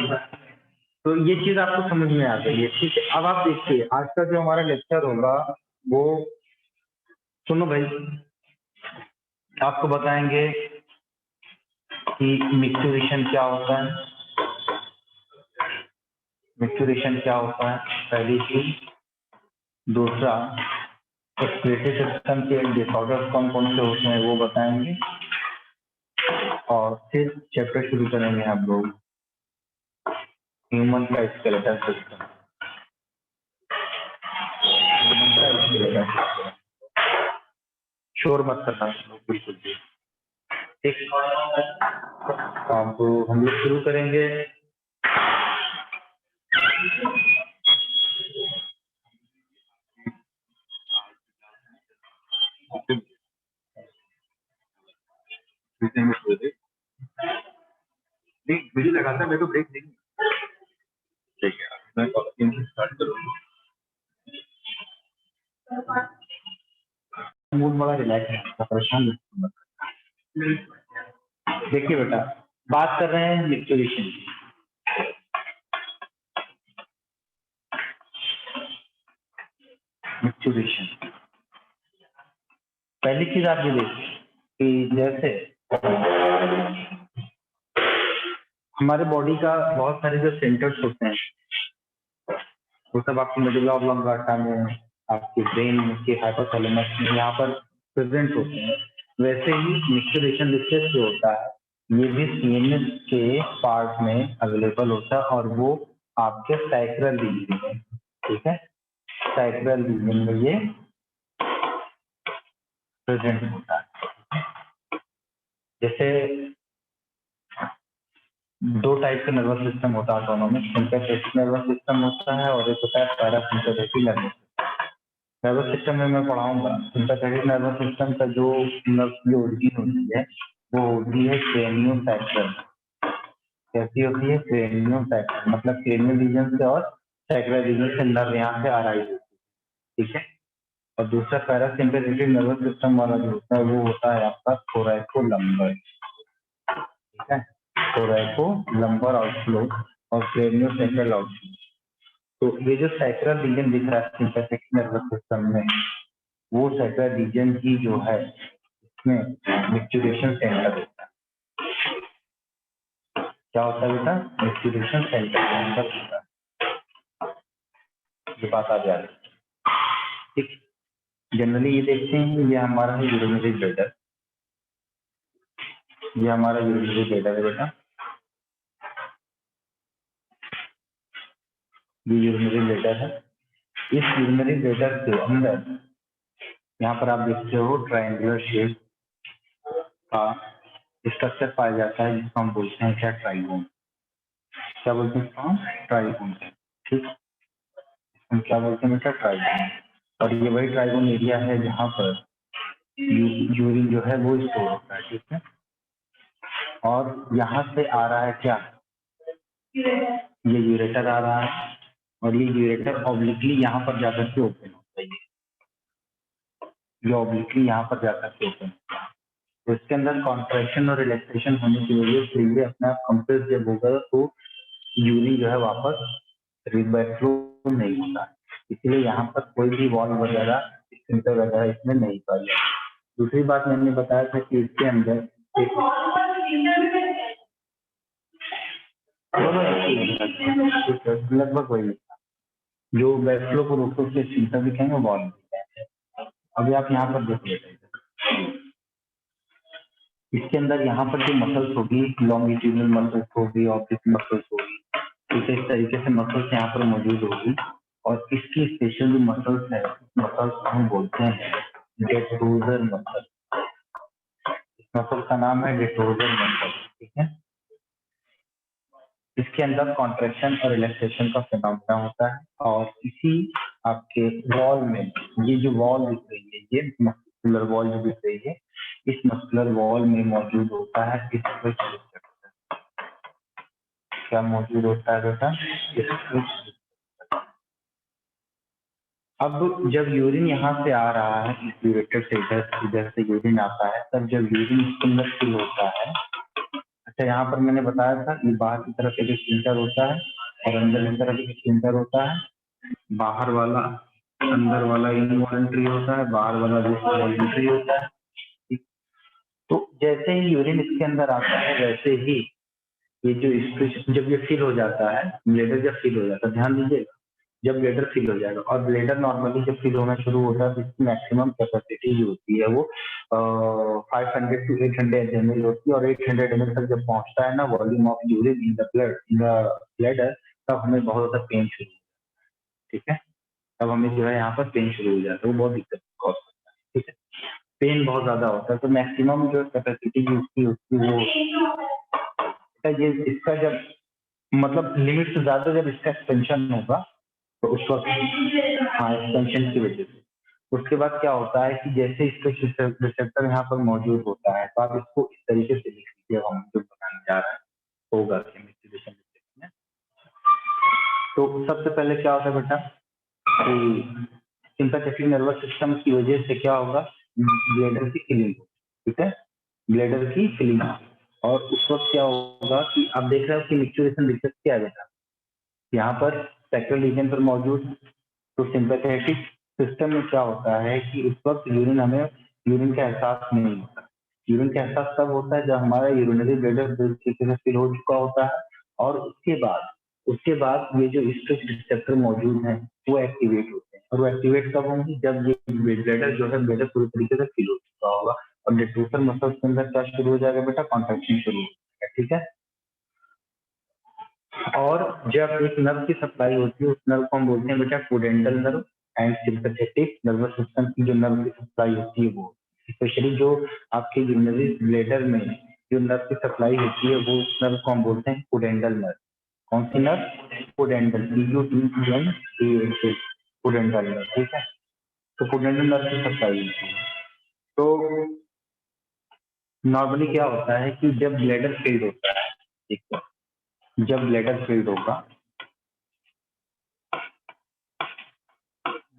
तो ये चीज आपको समझ में आ गई है, ठीक है। अब आप देखिए आज का जो हमारा लेक्चर होगा वो, सुनो भाई, आपको बताएंगे कि मिक्सचुरेशन क्या होता है, मिक्सचुरेशन क्या होता है पहली चीज। दूसरा, एक्सक्रीटरी सिस्टम के डिसऑर्डर कौन कौन से होते हैं वो बताएंगे, और फिर चैप्टर शुरू करेंगे हम लोग ह्यूमन का स्केलेटल सिस्टम। शोर मत करना बिल्कुल भी, ठीक। अब हम लोग शुरू करेंगे। वीडियो लगाता मैं तो ब्रेक नहीं, ठीक है। मैं स्टार्ट करूँगा। मूड बड़ा रिलैक्स है, परेशान मत। देखिए बेटा, बात कर रहे हैं मिक्सचुरेशन की। मिक्सचुरेशन पहली चीज आप ये देखिए कि जैसे हमारे बॉडी का बहुत सारे जो सेंटर्स होते हैं वो सब आपकी मेडुला ऑब्लोंगाटा में, आपके ब्रेन के हाइपोथैलेमस में यहाँ पर प्रेजेंट होते हैं। वैसे ही मिक्सचुरेशन रिसर्च जो होता है ये भी सीएनएस के पार्ट में अवेलेबल होता है, और वो आपके सैक्रल रीजन में, ठीक है, सैक्रल रीजन में ये प्रेजेंट होता है। जैसे दो टाइप का नर्वस सिस्टम होता है ऑटोनॉमिक, सिंपैथेटिक नर्वस सिस्टम होता है और एक होता है parasympathetic nervous system. Nervous system में मैं पढ़ाऊंगा। सिंपैथेटिक नर्वस सिस्टम का जो नर्व की ओरिजिन होती है वो होती है क्रेनियोसैक्रल। कैसी होती है? क्रेनियोसैक्रल, मतलब क्रेनियल रीजन से और सैक्रल रीजन से नर्व यहाँ से अराइज होती है, ठीक है। और दूसरा पैरासिम्पैथेटिक नर्वस सिस्टम वाला जो होता है वो होता है आपका थोरैको-लंबर, ठीक है, थोरैको-लंबर आउटफ्लो और क्रेनियोसैक्रल आउटफ्लो। तो ये जो सैक्रल रीजन दिख रहा है सिंपैथेटिक नर्वस सिस्टम में, वो सैक्रल रीजन ही जो है इसमें मिक्सचुरेशन सेंटर होता है। क्या होता है बेटा? मिक्सचुरेशन सेंटर होता है। ये बात आ जा रही है, ठीक। जनरली ये देखते हैं, ये हमारा है यूरिनरी ब्लैडर, ये हमारा यूरिनरी ब्लैडर है बेटा, ये यूरिनरी ब्लैडर है। इस यूरिनरी ब्लैडर के अंदर यहाँ पर आप देखते हो ट्रायंगुलर शेप का स्ट्रक्चर पाया जाता है जिसको हम बोलते हैं क्या? ट्राइगोन। क्या बोलते हैं इसको हम? ट्राइगोन, ठीक। हम क्या बोलते हैं बेटा? ट्राइगोन। और ये वही ट्राइगोन एरिया है जहाँ पर यूरिन जो है वो स्टोर होता है, ठीक है। और यहाँ से आ रहा है क्या? ये यूरेटर आ रहा है, और ये यूरेटर ऑब्लिकली यहाँ पर जाकर के ओपन होता है। ये ऑब्लिकली यहाँ पर जाकर के ओपन होता है। तो इसके अंदर कॉन्ट्रैक्शन और रिलैक्सेशन होने की वजह से ये अपना कंप्रेस जब होगा तो यूरिन जो है वापस रिबैक नहीं होता, इसलिए यहाँ पर कोई भी वॉल वगैरह स्फिंक्टर वगैरह इसमें नहीं पाई जाती। दूसरी बात मैंने बताया था कि इसके अंदर लगभग वही जो बैकफ्लो को रोकते उसके स्फिंक्टर दिखेंगे वॉल दिखेंगे। अभी आप यहाँ पर देख लेते हैं, इसके अंदर यहाँ पर जो मसल्स होगी लॉन्गिट्यूडनल मसल्स होगी, ऑब्लिक मसल्स होगी, ठीक है, इस तरीके से मसल्स यहाँ पर मौजूद होगी। और इसकी स्पेशल जो मसल्स है मसल्स हम बोलते हैं डेटोजर मसल। इस मसल का नाम है डेटोजर मसल, ठीक है। इसके अंदर कॉन्ट्रैक्शन और रिलैक्सेशन का फिनोमेना होता है, और इसी आपके वॉल में ये जो वॉल दिख रही है ये मस्कुलर वॉल जो दिख रही है, इस मस्कुलर वॉल में मौजूद होता है स्ट्रेच रिसेप्टर। क्या मौजूद होता है बेटा? स्ट्रेच। अब जब यूरिन यहाँ से आ रहा है इस यूरेटर से, इधर से यूरिन आता है, तब जब यूरिन इसके अंदर फिल होता है, अच्छा, यहाँ पर मैंने बताया था कि बाहर की तरफ एक स्फिंक्टर होता है और अंदर की तरफ एक स्फिंक्टर होता है। बाहर वाला अंदर वाला इनवॉलंटरी होता है, बाहर वाला वॉलंटरी होता है। ठीक। तो जैसे ही यूरिन इसके अंदर आता है वैसे ही ये जो जब ये फिल हो जाता है, ब्लेडर जब फिल हो जाता है, ध्यान दीजिएगा, जब ब्लेडर फिल हो जाएगा और ब्लेडर नॉर्मली जब फिल होना शुरू होता है तो इसकी मैक्सिमम कैपेसिटी जो होती है वो 500 to 800 ml होती है और 800 ml तक जब पहुंचता है ना volume of urine in the bladder, तब हमें बहुत ज्यादा पेन शुरू होता है। ठीक है, तब हमें जो है यहाँ पर पेन शुरू हो जाता है, वो बहुत दिक्कत कॉज करता है। ठीक है, पेन बहुत ज्यादा होता है, तो मैक्सिमम जो कैपेसिटी उसकी उसकी वो ये इसका जब मतलब लिमिट से ज्यादा जब इसका एक्सपेंशन होगा तो उस वक्त, हाँ, एक्सपेंशन की वजह से उसके बाद क्या होता है कि जैसे इसका रिसेप्टर यहाँ पर मौजूद होता है तो आप इसको इस तरीके से लिख लीजिए, हम जो बताने जा रहे हैं होगा केमिस्ट्री में। तो सबसे पहले क्या होता है बेटा कि सिंपैथेटिक नर्वस सिस्टम की वजह से क्या होगा, ब्लेडर की फिलिंग। ठीक है, ब्लेडर की फिलिंग। और उस वक्त क्या होगा कि आप देख रहे हो कि मिक्चुरेशन रिसेप्ट क्या है बेटा, यहाँ पर सेक्टल रीजन पर मौजूद। तो सिंपैथेटिक सिस्टम में क्या होता है कि उस वक्त यूरिन का एहसास नहीं होता। यूरिन का एहसास तब होता है जब हमारा यूरिनरी ब्लेडर तरीके से फिल हो चुका होता है और उसके बाद ये जो स्ट्रेच रिसेप्टर मौजूद हैं वो एक्टिवेट होते हैं। और वो एक्टिवेट कब होंगे, जब ये ब्लेडर जो है ब्लेडर पूरी तरीके से फिल हो चुका होगा और डिफ्यूजर मसल्स के अंदर क्या शुरू हो जाएगा बेटा, कॉन्ट्रैक्शन शुरू हो जाएगा। ठीक है, और जब एक नर्व की सप्लाई होती है उस नर्व को हम बोलते हैं बेटा pudendal nerve. And sympathetic nervous system की जो नर्व की सप्लाई होती है वो स्पेशली जो आपके यूरिनरी ब्लेडर में जो नर्व की सप्लाई होती है वो उस नर्व को हम बोलते हैं पुडेंटल नर्व। कौन सी नर्व, पुडेंटल, PUDENTAL, पुडेंटल नर्व। ठीक है, तो पुडेंटल नर्व की सप्लाई होती है। तो नॉर्मली क्या होता है कि जब ब्लेडर फिल्ड होता है, ठीक है, जब ब्लेडर फिल्ड होगा,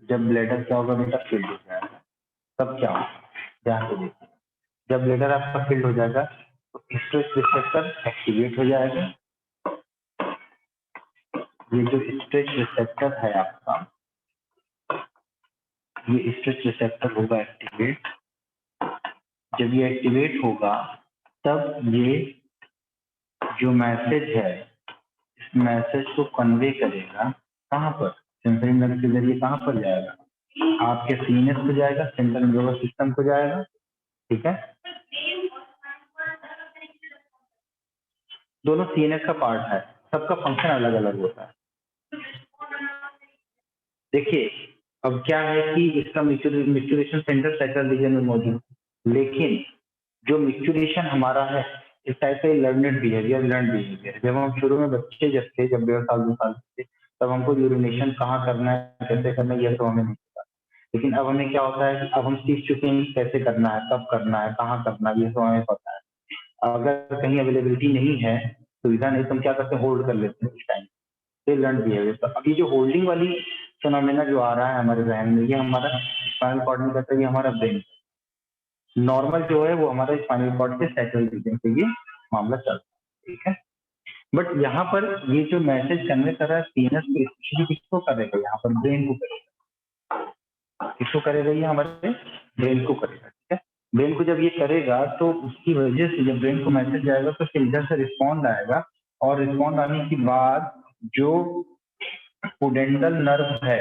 जब ब्लेडर क्या होगा बेटा, फिल्ड हो जाएगा, तब क्या होगा ध्यान से देखिए। जब ब्लेडर आपका फिल्ड हो जाएगा तो स्ट्रेच रिसेप्टर एक्टिवेट हो जाएगा। ये जो स्ट्रेच रिसेप्टर है आपका, ये स्ट्रेच रिसेप्टर होगा एक्टिवेट। जब ये एक्टिवेट होगा तब ये जो मैसेज है इस मैसेज को कन्वे करेगा कहाँ पर, सेंसरी नर्व के जरिए कहाँ पर जाएगा, आपके सीएनएस को जाएगा, सेंट्रल नर्वस सिस्टम को जाएगा। ठीक है, दोनों सीएनएस का पार्ट है, सबका फंक्शन अलग अलग होता है। देखिए अब क्या है कि इसका मिक्चुरेशन सेंटर सेंट्रल रीजन में मौजूद, लेकिन जो मिक्चुरेशन हमारा है इस टाइप का लर्नड बिहेवियर। जब हम शुरू में बच्चे जब थे, जब 1.5 साल 2 साल थे, तब हमको यूरिनेशन कहाँ करना है, कैसे करना है, यह तो हमें नहीं पता। लेकिन अब हमें क्या होता है कि अब हम सीख चुके हैं कैसे करना है, कब करना है, कहाँ करना है, ये तो हमें पता है। अगर कहीं अवेलेबिलिटी नहीं है, सुविधा नहीं, तो हम क्या करते हैं, होल्ड कर लेते हैं उस टाइम। ये लर्न बिहेवियर। तो अभी जो होल्डिंग वाली फिनोमेना जो आ रहा है हमारे जहन में, ये हमारा स्पाइनल कॉर्ड में कहते हैं, ये हमारा ब्रेन। नॉर्मल जो है वो हमारा स्पाइनल कॉर्ड के सैक्रल रीजन से ये मामला चलता है। ठीक है, बट यहाँ पर ये जो मैसेज कन्वे कर रहा है सीएनएस को, स्पेशली किसको करेगा, यहाँ पर ब्रेन को करेगा। किसको करेगा, ये हमारे ब्रेन को करेगा। ठीक है, ब्रेन को जब ये करेगा तो उसकी वजह से जब ब्रेन को मैसेज जाएगा तो इधर से रिस्पॉन्ड आएगा और रिस्पॉन्ड आने के बाद जो पुडेंटल नर्व है,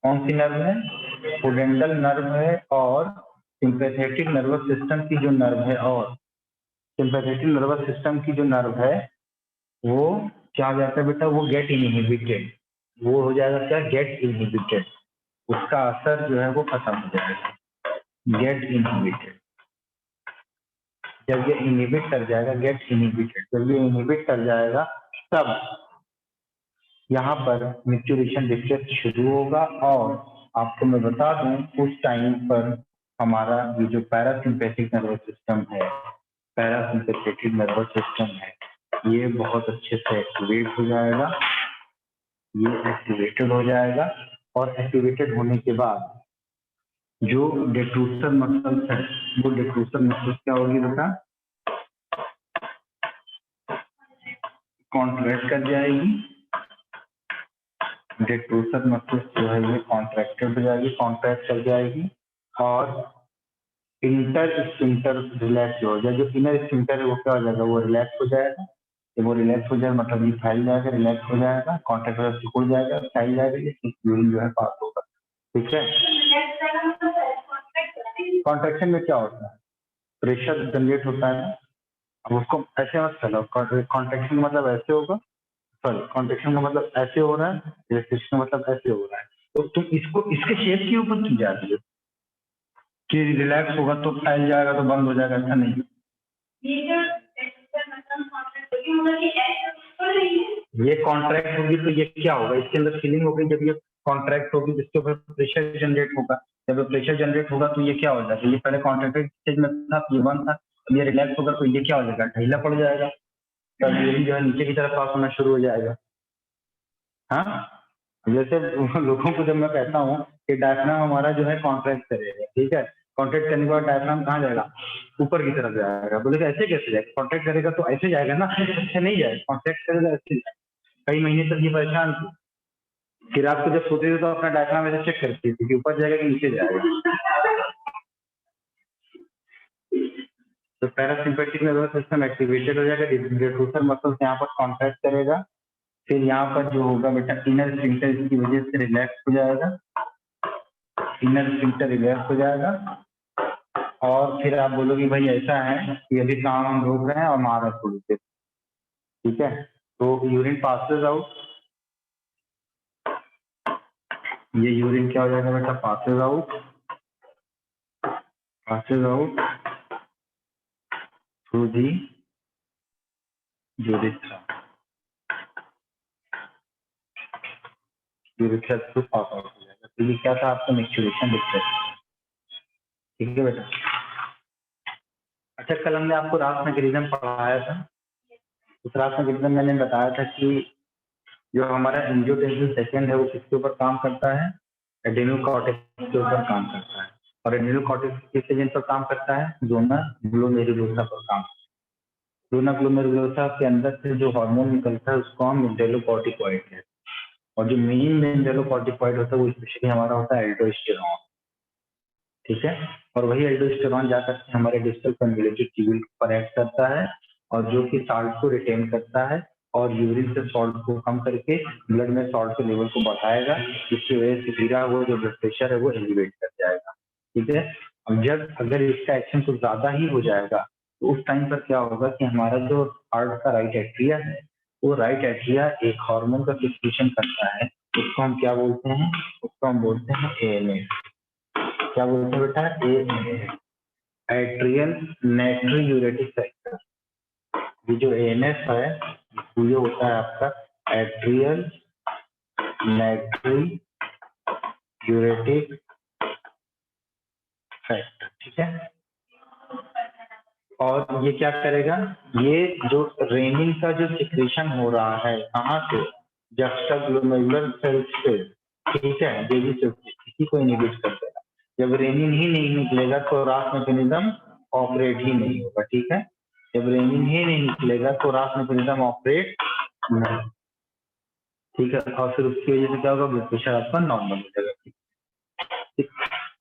कौन सी नर्व है, पुडेंटल नर्व है, और सिंपैथेटिक नर्वस सिस्टम की जो नर्व है, और सिंपैथेटिक नर्वस सिस्टम की जो नर्व है वो क्या हो जाता है बेटा, वो गेट इनहिबिटेड। वो हो जाएगा क्या, गेट इनहिबिटेड। उसका असर जो है वो खत्म हो जाएगा, गेट इनहिबिटेड। जब ये इनहिबिट कर जाएगा, गेट इनहिबिटेड, जब ये इनहिबिट कर जाएगा तब यहाँ पर मिक्चुरेशन डिस्ट्रेस शुरू होगा। और आपको मैं बता दूं उस टाइम पर हमारा ये जो पैरासिम्पैथिक नर्वस सिस्टम है, पैरासिम्पैथेटिक नर्वस सिस्टम है, ये बहुत अच्छे से एक्टिवेट हो जाएगा। ये एक्टिवेटेड हो जाएगा और एक्टिवेटेड होने के बाद जो डेट्रूसर मसल्स है वो डेट्रूसर मसल्स क्या होगी बेटा, कॉन्ट्रैक्ट कर जाएगी, डेट्रोसर मसल्स जो है ये कॉन्ट्रैक्टेड हो जाएगी, कॉन्ट्रैक्ट कर जाएगी और इंटर स्फिंक्टर रिलैक्स हो जाएगा। जो इनर स्फिंक्टर है वो क्या हो जाएगा, वो रिलैक्स हो जाएगा। जब वो रिलैक्स हो जाएगा मतलब ये फैल जाएगा, रिलैक्स हो जाएगा, कॉन्ट्रैक्ट वगैरह सिकुड़ जाएगा, फैल जाएगा, ये यूरिन जो है पास होगा। ठीक है, कॉन्ट्रैक्शन में क्या होता है, प्रेशर जनरेट होता है। अब उसको ऐसे मत चलो, कॉन्ट्रैक्शन का मतलब ऐसे होगा, सॉरी कॉन्ट्रैक्शन का मतलब ऐसे हो रहा है, रिलैक्सेशन का मतलब ऐसे हो रहा है। तो तुम इसको इसके शेप के ऊपर क्यों जा रही हो कि रिलैक्स होगा तो फैल जाएगा तो बंद हो जाएगा, ऐसा नहीं। ये कॉन्ट्रैक्ट होगी तो ये क्या होगा, इसके अंदर फीलिंग होगी। जब ये कॉन्ट्रैक्ट होगी इसके ऊपर प्रेशर जनरेट होगा, जब प्रेशर जनरेट होगा तो ये क्या हो जाएगा, ये पहले कॉन्ट्रैक्टेड स्टेज में था, ये बंद था, अब ये रिलैक्स होगा तो ये क्या हो जाएगा, ढीला पड़ जाएगा, तब यूरिन जो है नीचे की तरफ पास होना शुरू हो जाएगा। हाँ, जैसे लोगों को जब मैं कहता हूँ कि डायफ्राम हमारा जो है कॉन्ट्रैक्ट करेगा, ठीक है, कॉन्ट्रैक्ट करने के बाद डायफ्राम कहाँ जाएगा, ऊपर की तरफ जाएगा। बोले ऐसे कैसे जाएगा, कॉन्ट्रैक्ट करेगा तो ऐसे जाएगा ना, ऐसे नहीं जाएगा, कॉन्ट्रैक्ट करेगा ऐसे जाएगा। कई महीने तक ये परेशान थी, फिर आपको जब सोते थे तो अपना डायफ्राम ऐसे चेक करती थी कि ऊपर जाएगा कि नीचे जाएगा। तो पैरासिम्पेटिक नर्वस सिस्टम एक्टिवेटेड हो जाएगा, डेट्रोसर मसल्स यहाँ पर कॉन्ट्रैक्ट करेगा, फिर यहाँ पर जो होगा बेटा इनर स्फिंक्टर इसकी वजह से रिलैक्स हो जाएगा, इनर स्फिंक्टर रिलैक्स हो जाएगा और फिर आप बोलोगे भाई ऐसा है कि अभी काम हम रोक रहे हैं और मारा छोड़ देते, ठीक है। तो यूरिन पासेस आउट, ये यूरिन क्या हो जाएगा बेटा, passes out, passes out through the urethra, urethra through pass out हो जाएगा। तो ये क्या था आपका मैच्योरेशन डिस्ट्रेस, ठीक है बेटा। अच्छा, कल हमने आपको रास मैकेनिज्म पढ़ाया था, उस रास मैकेनिज्म मैंने बताया था कि जो हमारा एंजियोटेंसिन सेकंड है वो किसके ऊपर काम करता है, एड्रेनल कॉर्टेक्स के ऊपर काम करता है। और एड्रेनल कॉर्टेक्स किस एजेंट पर काम करता है, डोना ग्लोमेरुलोसा पर काम। डोना ग्लोमेरुलोसा के अंदर से जो हार्मोन निकलता है उसको हम मिनरलोकॉर्टिकॉइड कहते हैं, और जो मेन मिनरलोकॉर्टिकॉइड होता है वो स्पेशली हमारा होता है एल्डोस्टेरॉन, ठीक है। और वही एल्डोस्टेरॉन जाकर के हमारे डिस्टल कन्वोल्यूटेड ट्यूब्यूल पर एक्ट करता है और जो कि साल्ट को रिटेन करता है और यूरिन से सॉल्ट को कम करके ब्लड में सॉल्ट के लेवल को बढ़ाएगा, जिसकी वजह से गिरा हुआ जो ब्लड प्रेशर है वो एलिवेट कर जाएगा, ठीक है। अब जब अगर इसका एक्शन कुछ ज्यादा ही हो जाएगा तो उस टाइम पर क्या होगा कि हमारा जो हार्ट का राइट एट्रिया है, वो राइट एट्रिया एक हार्मोन का सिक्रीशन करता है, उसको हम क्या बोलते हैं, उसको हम बोलते हैं एएनएस। क्या बोलते हैं बेटा, एएनएस, एट्रियल नाइट्रोयूरेटिक फैक्टर। ये जो एएनएस है ये होता है आपका एट्रियल नाइट्रोयूरेटिक फैक्टर, ठीक है। और ये क्या करेगा, ये जो रेनिन का जो सिक्रीशन हो रहा है कहाँ से, जस्टाग्लोमेरुलर सेल्स से, ठीक है, बेबी सेल्स से, इसी को इनहिबिट कर देगा। जब रेनिन ही नहीं निकलेगा तो रास मैकेनिज्म ऑपरेट ही नहीं होगा, ठीक है। जब रेनिन ही नहीं निकलेगा तो रास मैकेनिज्म ऑपरेट नहीं, ठीक है। और फिर उसकी वजह से क्या होगा, ब्लड प्रेशर आपका नॉर्मल हो जाएगा, ठीक।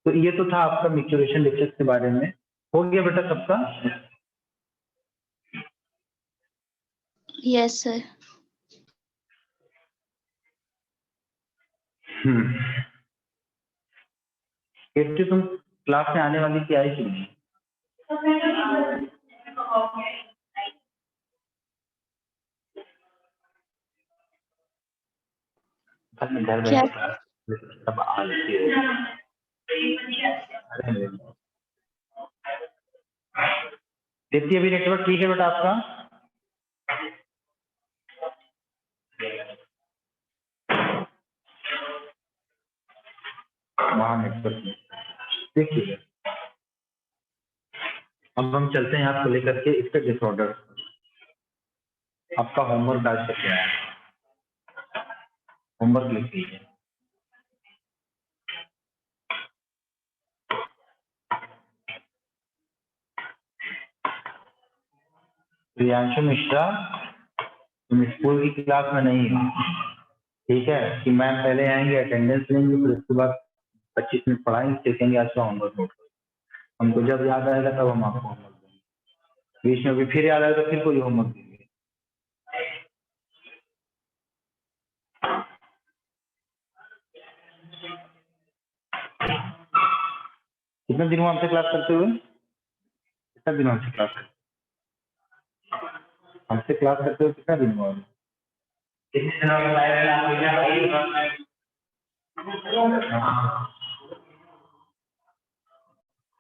तो ये तो था आपका मैच्योरेशन डिफेक्ट के बारे में। हो गया बेटा सबका? Yes sir. कीर्ति, तुम क्लास में आने वाली थी, आई कि नहीं? घर क्या? सब आलसी हो। दीप्ति अभी नेटवर्क ठीक है बेटा आपका? वहाँ नेटवर्क देखिए, अब हम चलते हैं आपको लेकर के इसके डिसऑर्डर। आपका होमवर्क आज तक क्या है, होमवर्क लिख लीजिए। प्रियांशु मिश्रा तुम स्कूल की क्लास में नहीं हो, ठीक है, कि मैम पहले आएंगे अटेंडेंस लेंगे फिर उसके बाद 25 मिनट पढ़ाएंगे, सीखेंगे आज का होमवर्क नोट करो। हमको जब याद आएगा तब हम आपको होमवर्क देंगे, बीच में भी फिर याद आएगा तो फिर कोई होमवर्क देंगे। कितने दिन हुआ हमसे क्लास करते हुए? कितना दिन हमसे क्लास करते कितना दिन हुआ?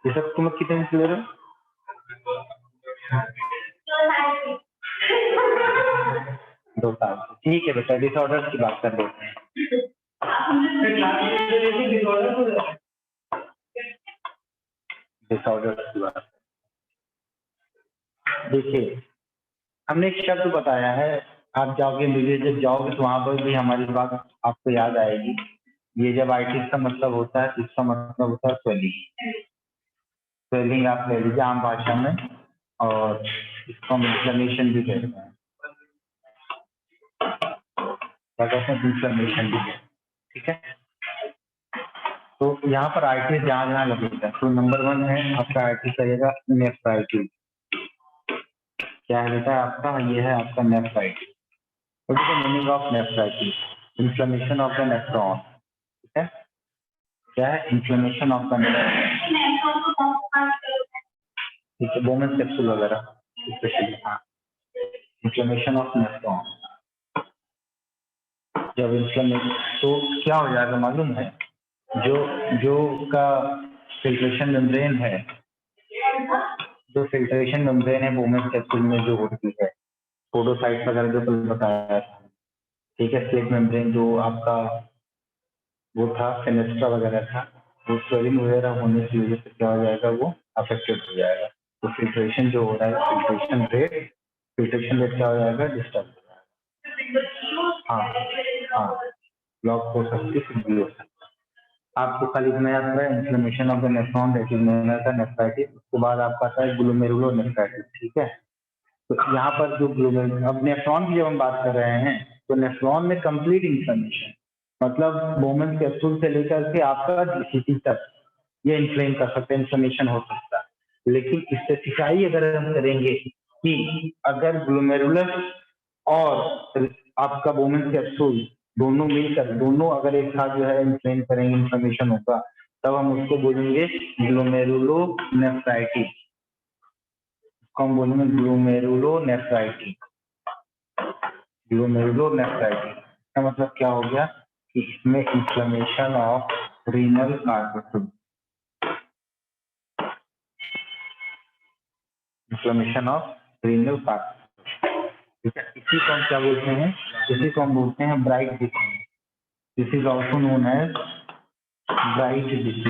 ये सब तुम लोग कितने दिन से ले रहे हो? 2 साल। ठीक है बेटा, डिसऑर्डर की बात कर लेते हैं। डिसऑर्डर की बात देखिए, हमने एक शब्द बताया है, आप जाओगे मुझे जब जाओगे तो वहां पर भी हमारी बात आपको याद आएगी। ये जब आइटिस का मतलब होता है, इसका मतलब होता है स्वेलिंग। स्वेलिंग आप ले लीजिए आम भाषा में, और इसको हम इन्फ्लेमेशन भी कहते हैं। क्या कहते हैं? इन्फ्लेमेशन भी कहते हैं, ठीक है। तो यहाँ पर आइटिस जहाँ जहाँ लगेगा, तो नंबर 1 है आपका आइटिस लगेगा नेफ्राइटिस। क्या है बेटा आपका? ये है आपका nephritis. What is the meaning of nephritis? Inflammation of the nephron, ठीक है। क्या है? इन्फ्लेमेशन ऑफ द नेफ्रॉन, ठीक है, बोमेन कैप्सूल वगैरह स्पेशली। हाँ, इन्फ्लेमेशन ऑफ नेफ्रॉन। जब इन्फ्लेमेशन तो क्या हो जाएगा मालूम है? जो जो का फिल्ट्रेशन मेम्ब्रेन है, जो फिल्ट्रेशन मेम्ब्रेन है बोमेन कैप्सूल में जो होती है, पोडोसाइट वगैरह जो कल बताया, ठीक है, स्लेट मेम्ब्रेन जो आपका वो था, फेनेस्ट्रा वगैरह था, वो स्वेलिंग वगैरह होने की वजह से क्या हो जाएगा? वो अफेक्टेड हो जाएगा। तो फिल्ट्रेशन जो हो रहा है, फिल्ट्रेशन रेट क्या हो जाएगा? डिस्टर्ब हो जाएगा। हाँ हाँ, ब्लॉक हो सकती है, भी हो सकती है। आपको खाली इतना याद रहा है, inflammation of the nephron that is known as the nephritis. उसके बाद आपका आता है ग्लोमेरुलोनेफ्राइटिस, ठीक है। तो यहाँ पर जो ग्लोमेरुल, अब नेफ्रॉन की जब हम बात कर रहे हैं तो नेफ्रॉन में कंप्लीट इन्फ्लेमेशन, मतलब बोमेन कैप्सूल से लेकर के आपका डीसीटी तक ये इन्फ्लेम कर सकते हैं, इन्फ्लेमेशन हो सकता है। लेकिन स्पेसिफाई अगर हम करेंगे कि अगर ग्लोमेरुलस और आपका बोमेन कैप्सूल दोनों मिलकर, दोनों अगर एक साथ जो है इन्फ्लेम करेंगे, इन्फ्लेमेशन होगा, तब हम उसको बोलेंगे ग्लोमेरुलोनेफ्राइटिस। हम बोलेंगे ग्लोमेरुलोनेफ्राइटिस। ग्लोमेरुलोनेफ्राइटिस का मतलब क्या हो गया? कि इसमें inflammation of renal carpet, inflammation of renal carpet, ठीक है। इसी को हम क्या बोलते हैं? इसी को हम बोलते हैं Bright disease. This is also known as Bright disease.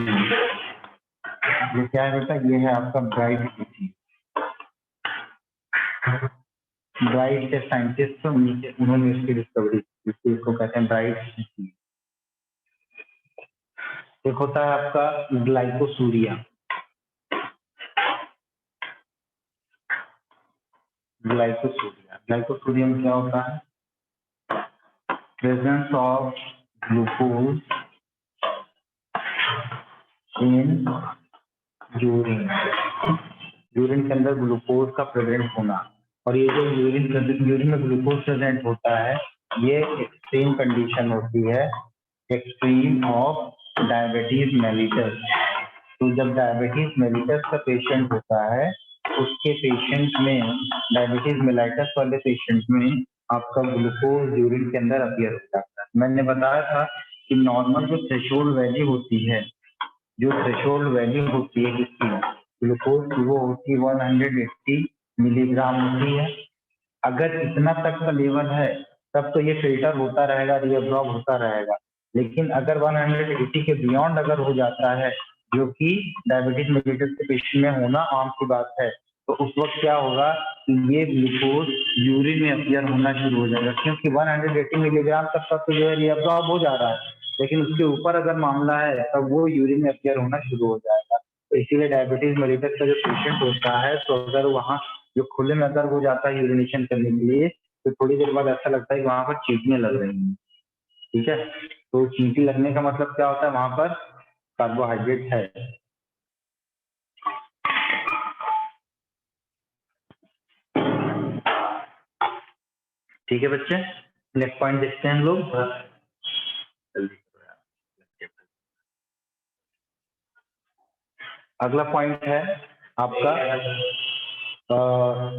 ये क्या है बेटा? ये है आपका ब्राइट डिसीज। ब्राइट के साइंटिस्ट उन्होंने इसकी डिस्कवरी की, इसको कहते हैं ब्राइट डिसीज। एक होता है आपका ग्लाइकोसूरिया। ग्लाइकोसूरिया में क्या होता है? Presence of glucose in urine. Urine के अंदर ग्लूकोज का प्रेजेंट होना, और ये जो यूरिन में ग्लूकोज प्रेजेंट होता है, ये एक्सट्रीम कंडीशन होती है, एक्सट्रीम ऑफ डायबिटीज मेलिटस। तो जब डायबिटीज मेलिटस का पेशेंट होता है, उसके पेशेंट में, डायबिटीज मेलिटस वाले पेशेंट में आपका ग्लूकोज यूरिन के अंदर अपीयर हो जाता है। मैंने बताया था कि नॉर्मल जो थ्रेशोल्ड वैल्यू होती है, जो थ्रेशोल्ड वैल्यू होती है किसकी, ग्लूकोज की, वो होती है 180 मिलीग्राम होती है। अगर इतना तक का लेवल है तब तो ये फिल्टर होता रहेगा, रीअब्जॉर्ब होता रहेगा। लेकिन अगर 180 के बियॉन्ड अगर हो जाता है, जो कि डायबिटीज मेलिटस के पेशेंट में होना आम सी बात है, तो उस वक्त क्या होगा कि ये ग्लूकोज यूरिन में अपीयर होना शुरू हो जाएगा, क्योंकि 180 मिलीग्राम तक का तो जो है रीअब्जॉर्ब हो जा रहा है, लेकिन उसके ऊपर अगर मामला है तब वो यूरिन में अपीयर होना शुरू हो जाएगा। तो इसीलिए डायबिटीज मेलिटस का जो पेशेंट होता है, तो अगर वहाँ जो खुले में अगर वो जाता है यूरिनेशन करने के लिए, फिर थोड़ी देर बाद ऐसा लगता है कि वहां पर चींटियां लग रही हैं, ठीक है। तो चींटी लगने का मतलब क्या होता है, वहां पर कार्बोहाइड्रेट है। ठीक है बच्चे, नेक्स्ट पॉइंट देखते हैं हम लोग। अगला पॉइंट है आपका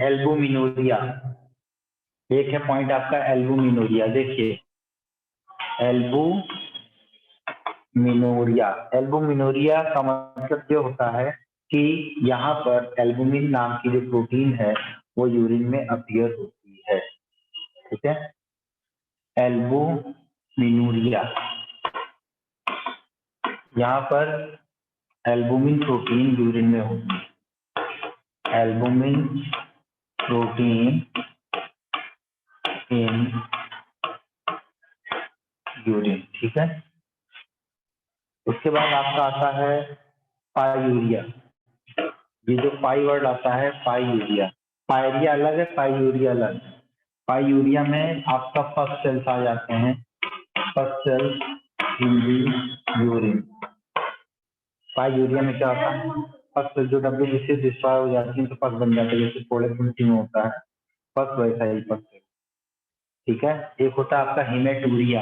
एल्बुमिनूरिया। एक है पॉइंट आपका एल्बुमिनूरिया, देखिए एल्बुमिनूरिया। एल्बुमिनूरिया का मतलब जो होता है कि यहाँ पर एल्बुमिन नाम की जो प्रोटीन है वो यूरिन में अपीयर होती है, ठीक है। एल्बुमिनूरिया, यहाँ पर एल्बुमिन प्रोटीन यूरिन में होती है। एल्बुमिन प्रोटीन इन यूरिन, ठीक है। उसके बाद आपका आता है पायूरिया। ये जो पाई वर्ड आता है, पायूरिया, पायरिया अलग है, पायूरिया अलग है। पायूरिया में आपका फर्स्ट सेल्स आ जाते हैं, फर्स्ट सेल्स इन दी यूरिन। पायूरिया में क्या होता है, फर्स्ट जो डब्ल्यूबीसी डिस्ट्रॉय हो जाती है तो फर्स्ट बन जाता है, जैसे थोड़े मिट्टी में होता है फर्स्ट, वैसा ही फर्स्ट, ठीक है। एक होता है आपका हिमेटूरिया।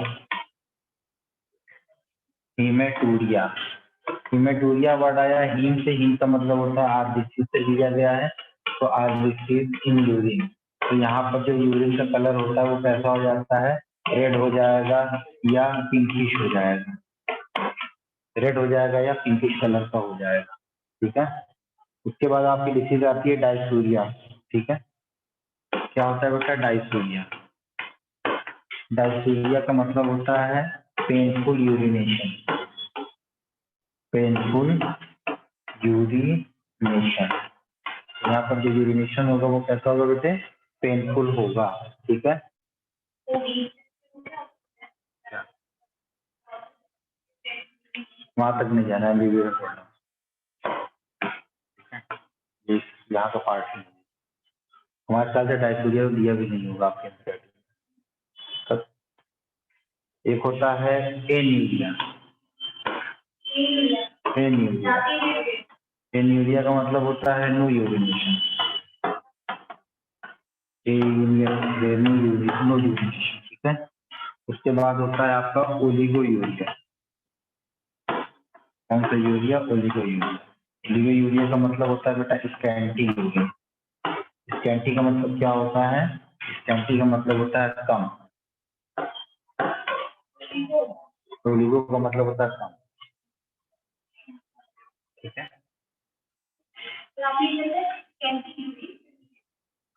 हिमेटूरिया, हिमेटूरिया वर्ड आया हीम से, हीम का मतलब होता है आरबीसी से लिया गया है, तो आरबीसी इन यूरिन। तो यहाँ पर जो यूरिन का कलर होता है वो कैसा हो जाता है, रेड हो जाएगा या पिंकिश हो जाएगा, रेड हो जाएगा या पिंकिश कलर का हो जाएगा, ठीक है। उसके बाद आपकी डिसीज आती है डायसूरिया, ठीक है। क्या होता है बेटा डायसूरिया? डायसूरिया का मतलब होता है पेनफुल यूरिनेशन, पेनफुल यूरिनेशन। यहाँ पर जो यूरिनेशन होगा वो कैसा होगा बेटे, पेनफुल होगा, ठीक है। वहां तक नहीं जाना है, वीडियो में यहाँ का पार्ट नहीं, हमारे ख्याल से डायसूरिया दिया भी नहीं होगा आपके अंदर। एक होता है एन्यूरिया। एन्यूरिया, एन्यूरिया का मतलब होता है नो यूरिनेशन, नो यूरिनेशन, ठीक है। उसके बाद होता है आपका ओलिगो यूरिया। कौन सा urea? Oligo urea. Oligo urea का मतलब होता है बेटा स्कैंटी यूरिया। स्कैंटी का मतलब क्या होता है? स्कैंटी का मतलब होता है कम, ओलिगो का मतलब होता है कम, ठीक है।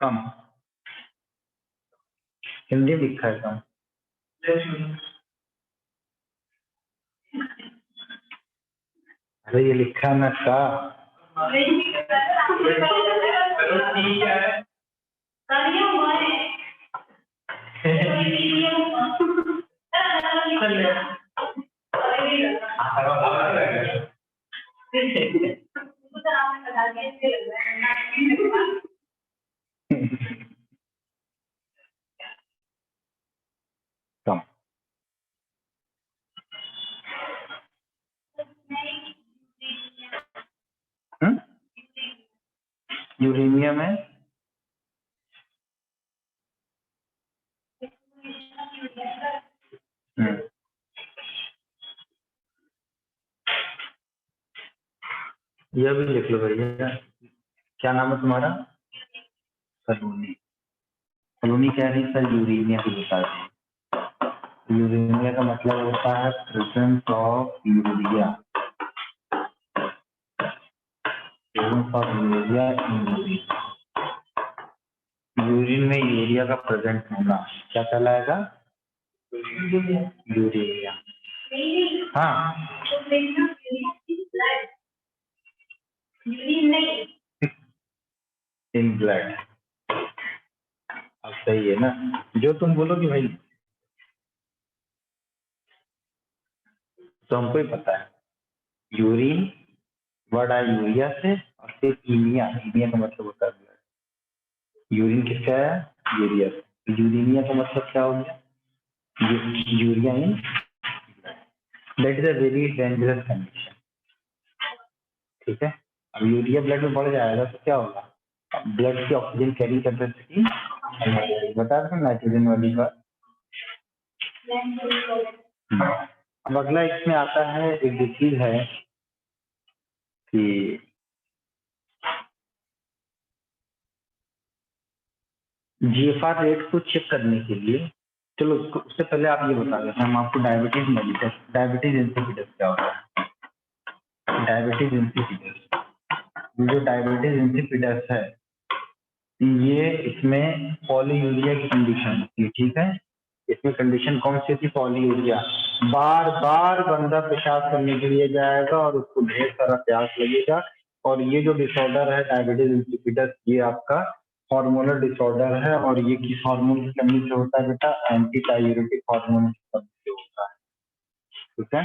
कम हिंदी लिखा है कम, अरे ये लिखा है ना का। कम, यूरेनियम में यह भी लिख लो भैया। क्या नाम है तुम्हारा? सलोनी। सलोनी कह रही सर यूरेनिया भी बता दें। यूरेनिया का मतलब होता है presence of urea, presence of urea in urine. Urine में यूरिया का प्रेजेंट होना क्या कहलाएगा? यूरेनिया। हाँ, इन ब्लड। अब सही है ना जो तुम बोलोगे भाई, तो हमको ही पता है। यूरिन वर्ड आया यूरिया से, और फिर ईमिया, ईमिया का मतलब होता है ब्लड। यूरिन किसका है? यूरिया से। यूरेनिया का मतलब क्या हो गया? Urea in, that is a very dangerous condition. ठीक है, अब यूरिया ब्लड में बढ़ जाएगा तो क्या होगा? ब्लड की ऑक्सीजन कैरी कैपेसिटी बता दें नाइट्रोजन वाली का। अब अगला इसमें आता है, एक डिसीज है कि जीएफआर रेट को चेक करने के लिए, चलो उससे पहले आप ये बता दें, हम आपको डायबिटीज मेलिटस, डायबिटीज इंसिपिडस क्या होता है? डायबिटीज इंसिपिडस, जो डायबिटीज इंसिपिडस है ये, इसमें पॉलीयूरिया की कंडीशन थी। ठीक है, इसमें कंडीशन कौन सी थी? पॉलीयूरिया। बार बार बंदा पेशाब करने के लिए जाएगा और उसको ढेर सारा प्यास लगेगा। और ये जो डिसऑर्डर है डायबिटीज इंसिपिडस, ये आपका हार्मोनल डिसऑर्डर है। और ये किस हार्मोन की कमी से होता है बेटा? एंटी डाययूरेटिक हार्मोन की कमी से होता है। ठीक है,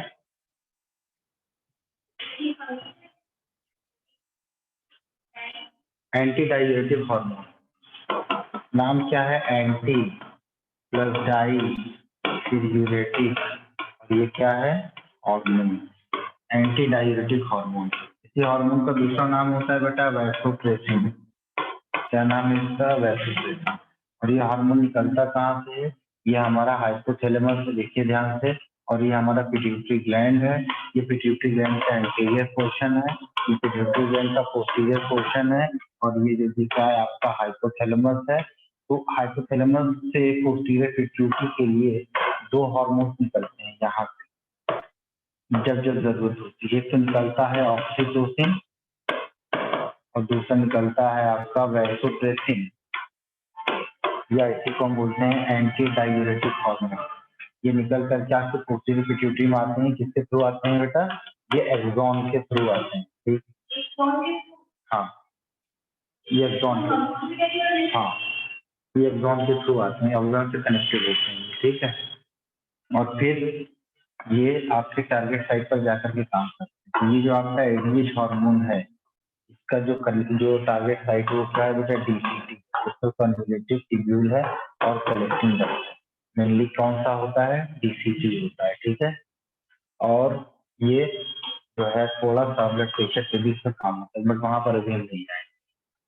एंटी डाययूरेटिक हार्मोन, नाम क्या है? एंटी प्लस डाई फिर यूरेटिक, और ये क्या है? Hormone, anti diuretic hormone. इसी हार्मोन का दूसरा नाम होता है बेटा वैसोप्रेसिन। क्या नाम है इसका? वैसोप्रेसिन। और ये हार्मोन निकलता कहाँ से है? ये हमारा हाइपोथैलेमस से, देखिए ध्यान से। और ये हमारा पिट्यूटरी ग्लैंड है। ये पिट्यूटरी ग्लैंड का एंटीरियर पोर्शन है, ये पिट्यूटरी ग्लैंड का पोस्टीरियर पोर्शन है। और ये जो दिख रहा है आपका हाइपोथैलेमस है। तो हाइपोथैलेमस से पोस्टीरियर पिट्यूटरी के लिए दो हार्मोन निकलते हैं यहाँ से जब जब जरूरत होती है। एक तो निकलता है ऑक्सीटोसिन और दूसरा निकलता है आपका वैसोप्रेसिन, या इसी को हम बोलते हैं एंटी डाययूरेटिक हार्मोन। ये निकल कर क्या से पोस्टीरियर पिट्यूटरी में आते हैं? किसके थ्रू आते हैं बेटा? ये एक्सॉन के थ्रू आते हैं। ठीक, हाँ ये एक्सॉन के, हाँ ये एक्सॉन के थ्रू आते हैं, एक्सॉन से कनेक्टेड होते हैं। ठीक है, और फिर ये आपके टारगेट साइट पर जाकर के काम करते हैं। ये जो आपका एडीएच हार्मोन है, इसका जो टारगेट साइट है वो क्या है बेटा? डीसीटी, कन्वोल्यूटिव ट्यूब्यूल है और कलेक्टिंग डक्ट। मेनली कौन सा होता है? डीसीटी होता है। ठीक है, और ये जो है थोड़ा सा ब्लड प्रेशर के बीच में काम होता है, बट वहां पर अभी हम नहीं आए।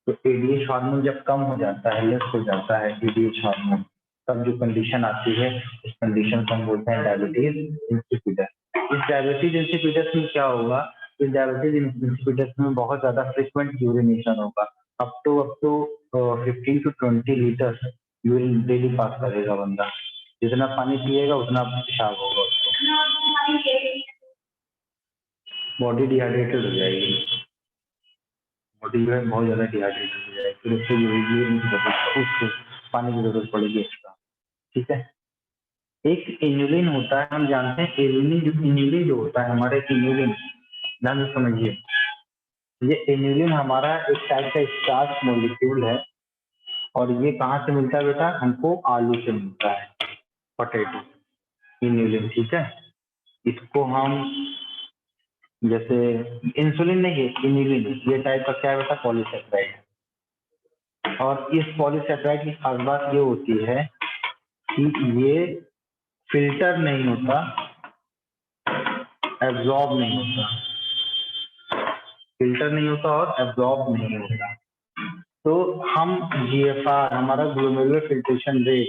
तो एडीएच हार्मोन जब कम हो जाता है, लेस हो जाता है एडीएच हार्मोन, तब जो कंडीशन आती है उस कंडीशन को हम बोलते हैं डायबिटीज इंसिपिडस। इस डायबिटीज इंसिपिडस में क्या होगा? इस डायबिटीज इंसिपिडस में बहुत ज्यादा फ्रिक्वेंट यूरिनेशन होगा। Up to 15 to 20 litre urine daily pass करेगा बंदा। जितना पानी पिएगा उतना पेशाब होगा उसको, बॉडी डिहाइड्रेटेड हो जाएगी, बॉडी जो है बहुत ज्यादा डिहाइड्रेटेड हो जाएगी, फिर उसको यूरिन की जरूरत, उसको पानी की जरूरत पड़ेगी एक्स्ट्रा। ठीक है, एक इन्युलिन होता है, हम जानते हैं इन्युलिन जो होता है हमारे, इन्युलिन ध्यान से समझिए। ये इन्युलिन हमारा एक टाइप का स्टार्च मॉलिक्यूल है। और ये कहाँ से मिलता है बेटा? हमको आलू से मिलता है, पोटैटो, इन्युलिन। ठीक है, इसको हम जैसे इंसुलिन नहीं है, इन्युलिन ये टाइप का क्या है बेटा? पॉलीसेकेराइड। और इस पॉलीसेकेराइड की खास बात ये होती है कि ये फिल्टर नहीं होता, एब्जॉर्ब नहीं होता, फिल्टर नहीं होता और एब्जॉर्ब नहीं होता। तो हम जीएफआर, हमारा ग्लोमेरुलर फिल्ट्रेशन रेट,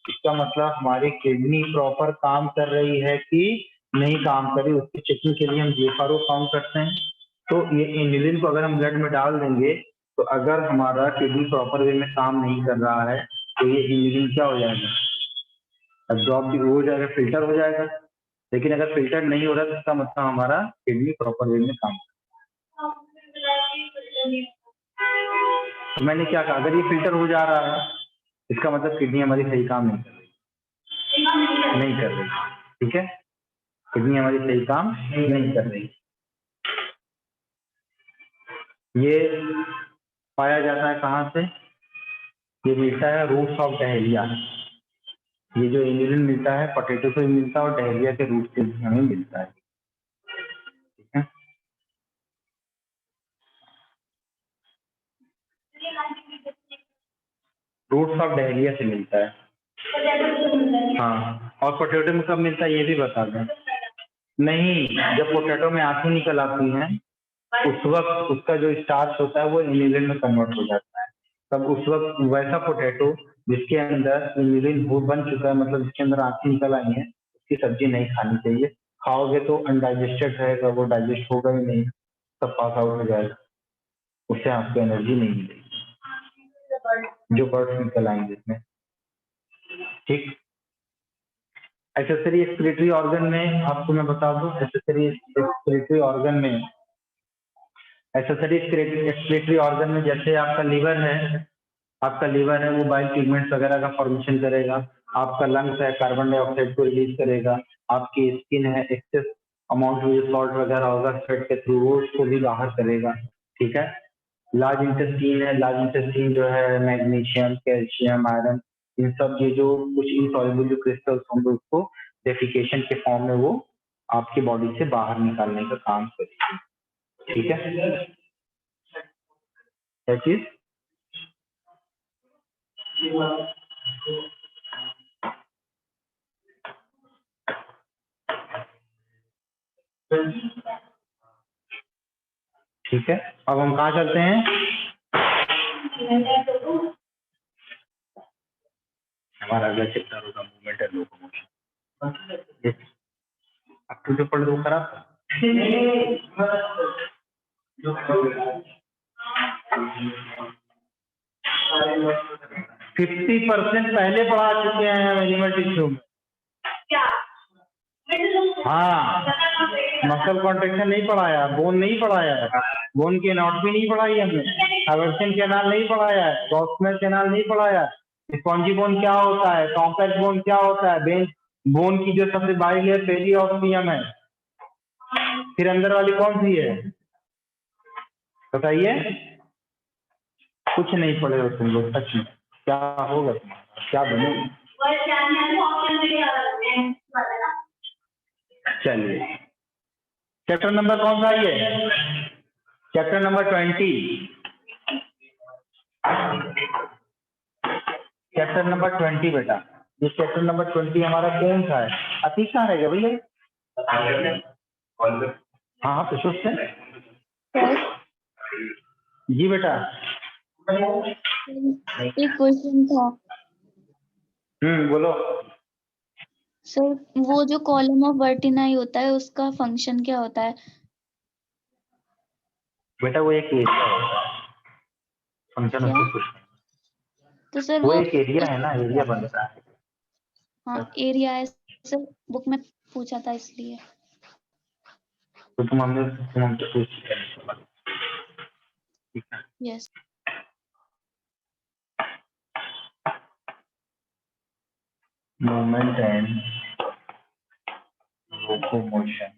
इसका मतलब हमारी किडनी प्रॉपर काम कर रही है कि नहीं काम कर रही, उसकी चेकिंग के लिए हम जीएफआर को काउंट करते हैं। तो ये इन्युलिन को अगर हम ब्लड में डाल देंगे, तो अगर हमारा किडनी प्रॉपर वे में काम नहीं कर रहा है तो ये इन्युलिन क्या हो जाएगा? एब्जॉर्ब भी हो जाएगा, फिल्टर हो जाएगा। लेकिन अगर फिल्टर नहीं हो रहा तो इसका मतलब हमारा किडनी प्रॉपर वे में काम कर रहा है। तो मैंने क्या कहा? अगर ये फिल्टर हो जा रहा है इसका मतलब किडनी हमारी सही काम नहीं कर रही, नहीं कर रही। ठीक है, किडनी हमारी सही काम नहीं कर रही। ये पाया जाता है कहाँ से? ये मिलता है रूट्स ऑफ डहेलिया। ये जो इन्युलिन मिलता है पोटैटो से मिलता है और डहेलिया के रूट से भी हमें मिलता है। ठीक है, रूट्स ऑफ डहेलिया से मिलता है। हाँ, और पोटैटो में कब मिलता है ये भी बता दें। नहीं, जब पोटैटो में आँखें निकल आती हैं उस वक्त उसका जो स्टार्च होता है वो इम्यूलिन में कन्वर्ट हो जाता है। तब उस वक्त वैसा पोटैटो जिसके अंदर इम्यूलिन हो बन चुका है, मतलब जिसके अंदर आँखें निकल आई हैं, उसकी सब्जी नहीं खानी चाहिए। खाओगे तो अनडाइजेस्टेड रहेगा, वो डाइजेस्ट होगा ही नहीं, सब पास आउट हो जाएगा, उससे आपको एनर्जी नहीं मिलेगी जो बर्ड्स निकल आएंगे इसमें। ठीक। एक्सेसरी एक्सक्रीटरी ऑर्गन में आपको मैं बता दूं, एक्सेसरी एक्सक्रीटरी ऑर्गन में एक्सक्रीटरी ऑर्गन में जैसे आपका लीवर है वो बाइल पिगमेंट्स वगैरह का फॉर्मेशन करेगा। आपका लंग्स है कार्बन डाइऑक्साइड को रिलीज करेगा। आपकी स्किन है एक्सेस अमाउंट में सॉल्ट वगैरह होगा स्वेट के थ्रू वो उसको भी बाहर करेगा। ठीक है। लार्ज इंटेस्टीन जो है मैग्नीशियम, कैल्शियम, आयरन, इन सब ये जो कुछ इनसॉल्युबल जो क्रिस्टल्स होंगे उसको डेफिकेशन के फॉर्म में वो आपकी बॉडी से बाहर निकालने का काम करेगी। ठीक है। क्या चीज? ठीक है, अब हम कहाँ चलते हैं? हमारा अगला चैप्टर होगा मूवमेंट एंड लोकोमोशन। अब तुझे पढ़ दो खराब 50% पहले पढ़ा चुके हैं एनिमल टिश्यू में। हाँ, मसल कॉन्ट्रैक्शन नहीं पढ़ाया, बोन नहीं पढ़ाया है, बोन की एनाटॉमी नहीं पढ़ाई हमने, हाइवर्सन कैनाल नहीं पढ़ाया है, डॉर्सनल कैनाल नहीं पढ़ाया है, स्पॉन्जी बोन क्या होता है, कॉम्पैक्ट बोन क्या होता है, बेन बोन की जो सबसे बाहरी लेयर पेरिओस्टियम है, फिर अंदर वाली कौन सी है बताइए? कुछ नहीं पढ़े हो तुम लोग सच में। क्या होगा तुम्हारा, क्या बनेगा? चलिए, चैप्टर नंबर कौन सा है? Chapter number 20। चैप्टर नंबर 20 बेटा, ये चैप्टर नंबर 20 हमारा कौन सा है? अतीश कहाँ रहेगा भैया? हाँ हाँ तो से जी बेटा। एक क्वेश्चन था बोलो सर। वो जो कॉलम ऑफ वर्टिनाई होता है उसका फंक्शन क्या होता है? बेटा वो एक एरिया होता है, फंक्शन क्या? उसको कुछ तो सर वो वो एक एरिया है ना, एरिया बनता है। हाँ एरिया है सर, बुक में पूछा था इसलिए। तो तुम हमसे पूछ ठीक है। यस। Movement and locomotion.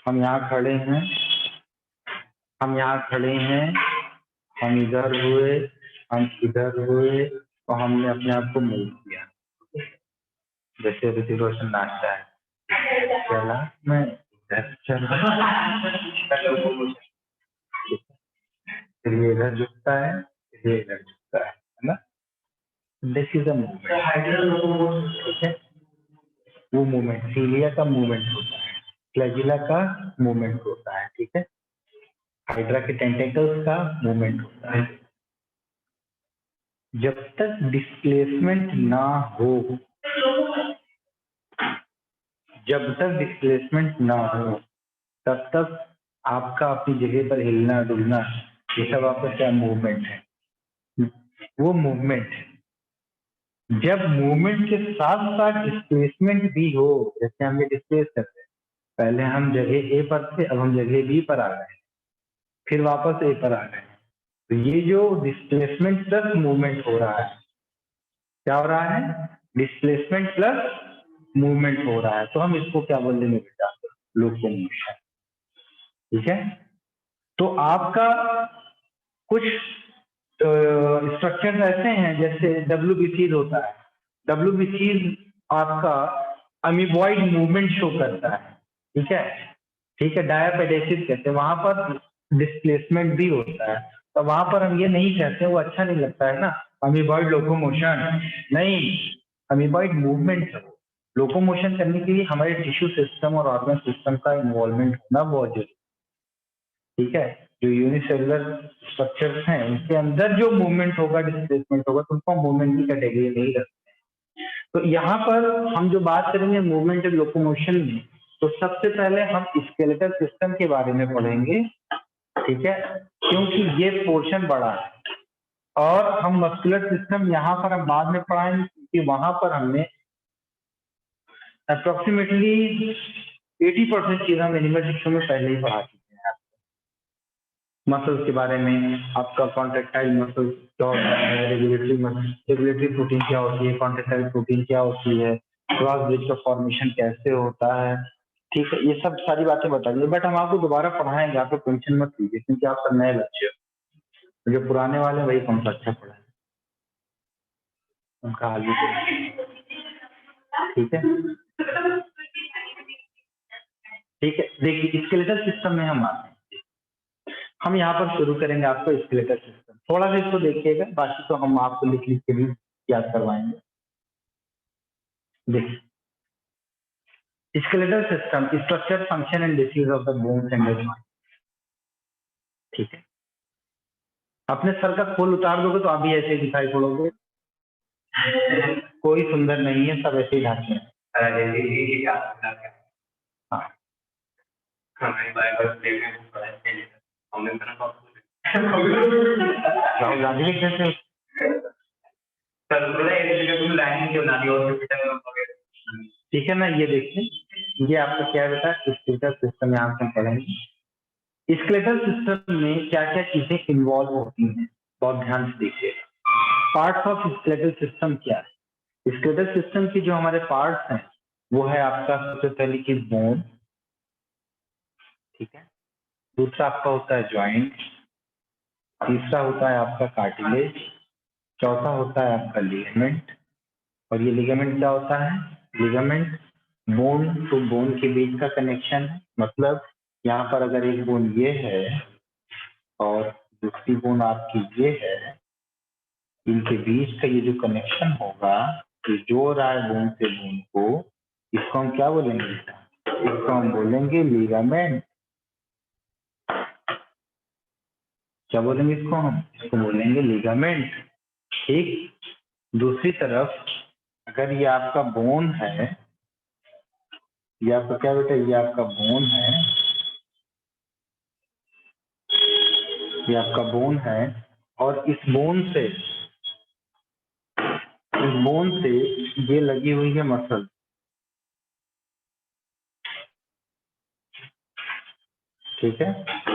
हम यहाँ खड़े हैं, हम इधर हुए, हम इधर हुए और हमने अपने आप को मूव किया। जैसे ऋतिक रोशन नाचता है, चला मैं इधर चला, फिर ये इधर झुकता है, फिर ये इधर झुकता है ना। This is a movement. ठीक है, वो मूवमेंट सीलिया का मूवमेंट होता है, फ्लैजिला का मूवमेंट होता है। ठीक है, हाइड्रा के टेंटेकल्स का मूवमेंट होता है। जब तक डिस्प्लेसमेंट ना हो, जब तक डिस्प्लेसमेंट ना हो तब तक आपका अपनी जगह पर हिलना डुलना ये सब आपका क्या मूवमेंट है, वो मूवमेंट है। जब मूवमेंट के साथ साथ डिस्प्लेसमेंट भी हो, जैसे हमें डिस्प्लेस करते हैं, पहले हम जगह ए पर थे, अब हम जगह बी पर आ गए, फिर वापस ए पर आ गए, तो ये जो डिस्प्लेसमेंट प्लस मूवमेंट हो रहा है, क्या हो रहा है? डिस्प्लेसमेंट प्लस मूवमेंट हो रहा है, तो हम इसको क्या बोल देंगे बेटा? लोकोमोशन। ठीक है, तो आपका कुछ स्ट्रक्चर ऐसे हैं, जैसे WBCs होता है, WBCs आपका अमीबॉइड मूवमेंट शो करता है। ठीक है, ठीक है, डायापेडेसिस कहते हैं, वहां पर डिस्प्लेसमेंट भी होता है। तो वहां पर हम ये नहीं कहते, वो अच्छा नहीं लगता है ना, अमीबॉइड लोकोमोशन नहीं, अमीबॉइड मूवमेंट है। लोकोमोशन करने के लिए हमारे टिश्यू सिस्टम और ऑर्गन सिस्टम का इन्वॉल्वमेंट होना बहुत जरूरी, ठीक है। जो यूनिसेलुलर स्ट्रक्चर्स हैं उनके अंदर जो मूवमेंट होगा, डिस्प्लेसमेंट होगा, तो उनको मूवमेंट की कैटेगरी नहीं रखते। तो यहाँ पर हम जो बात करेंगे मूवमेंट और लोकोमोशन में, तो सबसे पहले हम स्केलेटल सिस्टम के बारे में पढ़ेंगे, ठीक है, क्योंकि ये पोर्शन बड़ा है। और हम मस्कुलर सिस्टम यहाँ पर हम बाद में पढ़ाएंगे, क्योंकि वहां पर हमने अप्रोक्सीमेटली 80% चीजें हम एनिमल टिश्यू में पहले ही पढ़ा चुके हैं। मसल्स के बारे में, आपका कॉन्ट्रेक्टाइल मसल क्या होता है, रेगुलेटरी प्रोटीन क्या होती है, कॉन्ट्रेक्टाइल प्रोटीन क्या होती है, क्रॉस ब्रिज का फॉर्मेशन कैसे होता है, ठीक है, ये सब सारी बातें बताइए। बट हम आपको दोबारा पढ़ाएंगे, आपको टेंशन मत लीजिए, क्योंकि आप सब नए बच्चे हो। जो पुराने वाले वही कौन सा अच्छा पढ़ा है, उनका हाल भी, ठीक है, ठीक है। देखिए स्केलेटल सिस्टम में हम आते हैं, हम यहाँ पर शुरू करेंगे आपको स्केलेटल सिस्टम। थोड़ा सा इसको देखिएगा, बाकी तो हम आपको लिख लिख के भी याद करवाएंगे। देखिए skeletal system, structure, function and disease of the bones and joints, ठीक है। अपने सर का खोल उतार दोगे तो आप भी ऐसे दिखाई पड़ोगे, कोई सुंदर नहीं है, सब ऐसे ही ढांचे हैं। हाँ राहुल गांधी भी कैसे, ठीक है ना। ये देखिए, ये आपका क्या बेटा स्केलेटल सिस्टम, यहाँ से पढ़ेंगे। स्केलेटल सिस्टम में क्या क्या चीजें इन्वॉल्व होती हैं, बहुत ध्यान से देखिए। पार्ट्स ऑफ स्केलेटल सिस्टम क्या है? स्केलेटल सिस्टम की जो हमारे पार्ट्स हैं वो है आपका सबसे पहले की बोन, ठीक है, दूसरा आपका होता है ज्वाइंट, तीसरा होता है आपका कार्टिलेज, चौथा होता है आपका लिगामेंट। और ये लिगामेंट क्या होता है? लिगामेंट बोन टू बोन के बीच का कनेक्शन है। मतलब यहाँ पर अगर एक बोन ये है और दूसरी बोन आपकी ये है, इनके बीच का ये जो कनेक्शन होगा, ये जोड़ रहा है बोन से बोन को, इसको हम क्या बोलेंगे? इसको हम बोलेंगे लिगामेंट। क्या बोलेंगे इसको हम? इसको बोलेंगे लिगामेंट, ठीक। दूसरी तरफ अगर ये आपका बोन है, ये आपका क्या बेटा, ये आपका बोन है, ये आपका बोन है, और इस बोन से ये लगी हुई है मसल, ठीक है।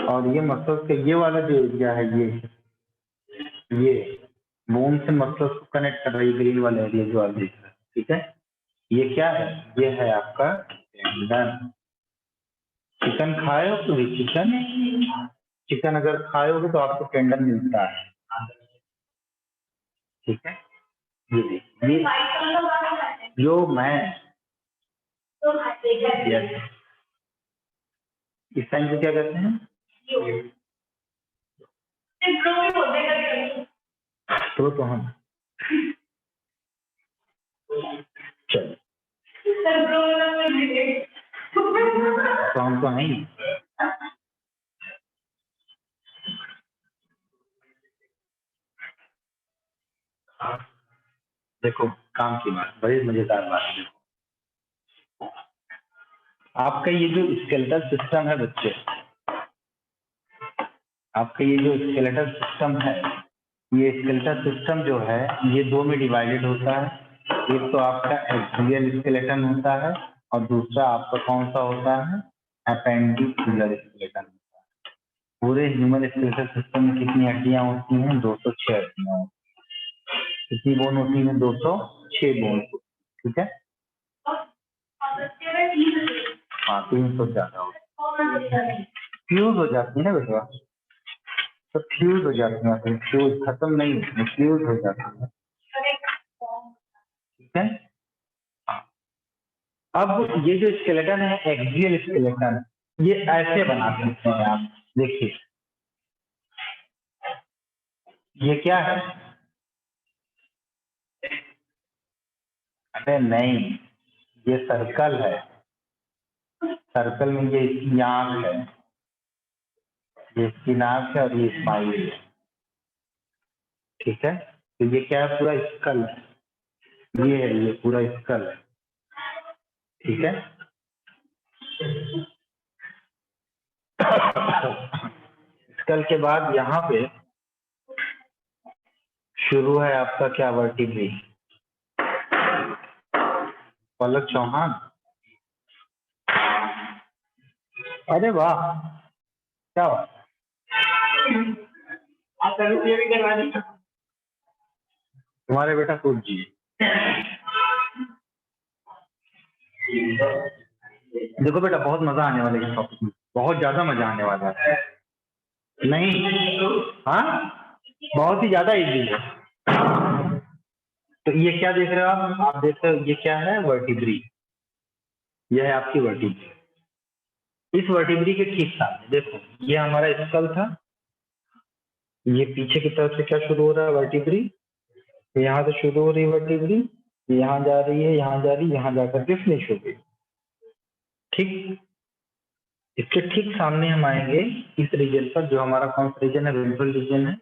और ये मसल से ये वाला जो एरिया है, ये बोन से मसल को कनेक्ट कर रही है, ग्रीन वाला एरिया जो आप देख रहे हैं, ठीक है। ये क्या है? ये है आपका टेंडन। चिकन खाए हो तो चिकन अगर खाओगे तो आपको टेंडन मिलता है, ठीक है। ये देखिए, जो मैं yes, इस साइन को क्या कहते हैं? तो हम चलो, तो हम तो नहीं, देखो काम की बात, बड़ी मजेदार बात है। देखो आपका ये जो स्केलेटल सिस्टम है बच्चे, आपका ये जो स्केलेटल सिस्टम है, ये स्केलेटल सिस्टम जो है ये दो में डिवाइडेड होता है। एक तो आपका एक्सियल स्केलेटन होता है और दूसरा आपका कौन सा होता है? अपेंडिकुलर स्केलेटन होता है। पूरे ह्यूमन स्केलेटल सिस्टम में कितनी हड्डियां होती हैं? 206 हड्डियां होती हैं। कितनी बोन होती है? 206 बोन, ठीक है। हाँ 300 ज्यादा होती है, फ्यूज हो जाती है ना बेटा, तो फ्यूज हो जाती है, फ्यूज खत्म नहीं होती, फ्यूज हो जाती है, ठीक है। अब ये जो स्केलेटन है एक्सियल स्केलेटन, ये ऐसे बना सकते हैं आप, देखिए ये क्या है? अरे नहीं, ये सर्कल है। सर्कल में ये इसकी आंख है, ये इसकी नाक है और ये स्माइल है। ठीक है, तो ये क्या है? पूरा स्कल है। ये है, ये पूरा स्कल है। ठीक है, स्कल के बाद यहाँ पे शुरू है आपका क्या? वर्टिब्री। पलक चौहान, अरे वाह, क्या हुआ? तुम्हारे बेटा सूट जी, देखो बेटा, बहुत मजा आने वाला है इस टॉपिक में, बहुत ज्यादा मजा आने वाला है। नहीं, हाँ, बहुत ही ज्यादा इजी है। तो ये क्या देख रहे हो आप देख रहे हो ये क्या है? वर्टिब्री। यह है आपकी वर्टिब्री। इस वर्टिब्री के ठीक सामने देखो, ये हमारा स्कल था, ये पीछे की तरफ से क्या शुरू हो रहा है? वर्टिब्री। यहाँ से शुरू हो रही है वर्टिब्री, यहाँ जा रही है, यहाँ जा रही है, यहाँ जाकर के फिनिश हो गई। ठीक, इसके ठीक सामने हम आएंगे इस रीजन पर, जो हमारा कौन सा रीजन है? वेंट्रल रीजन है।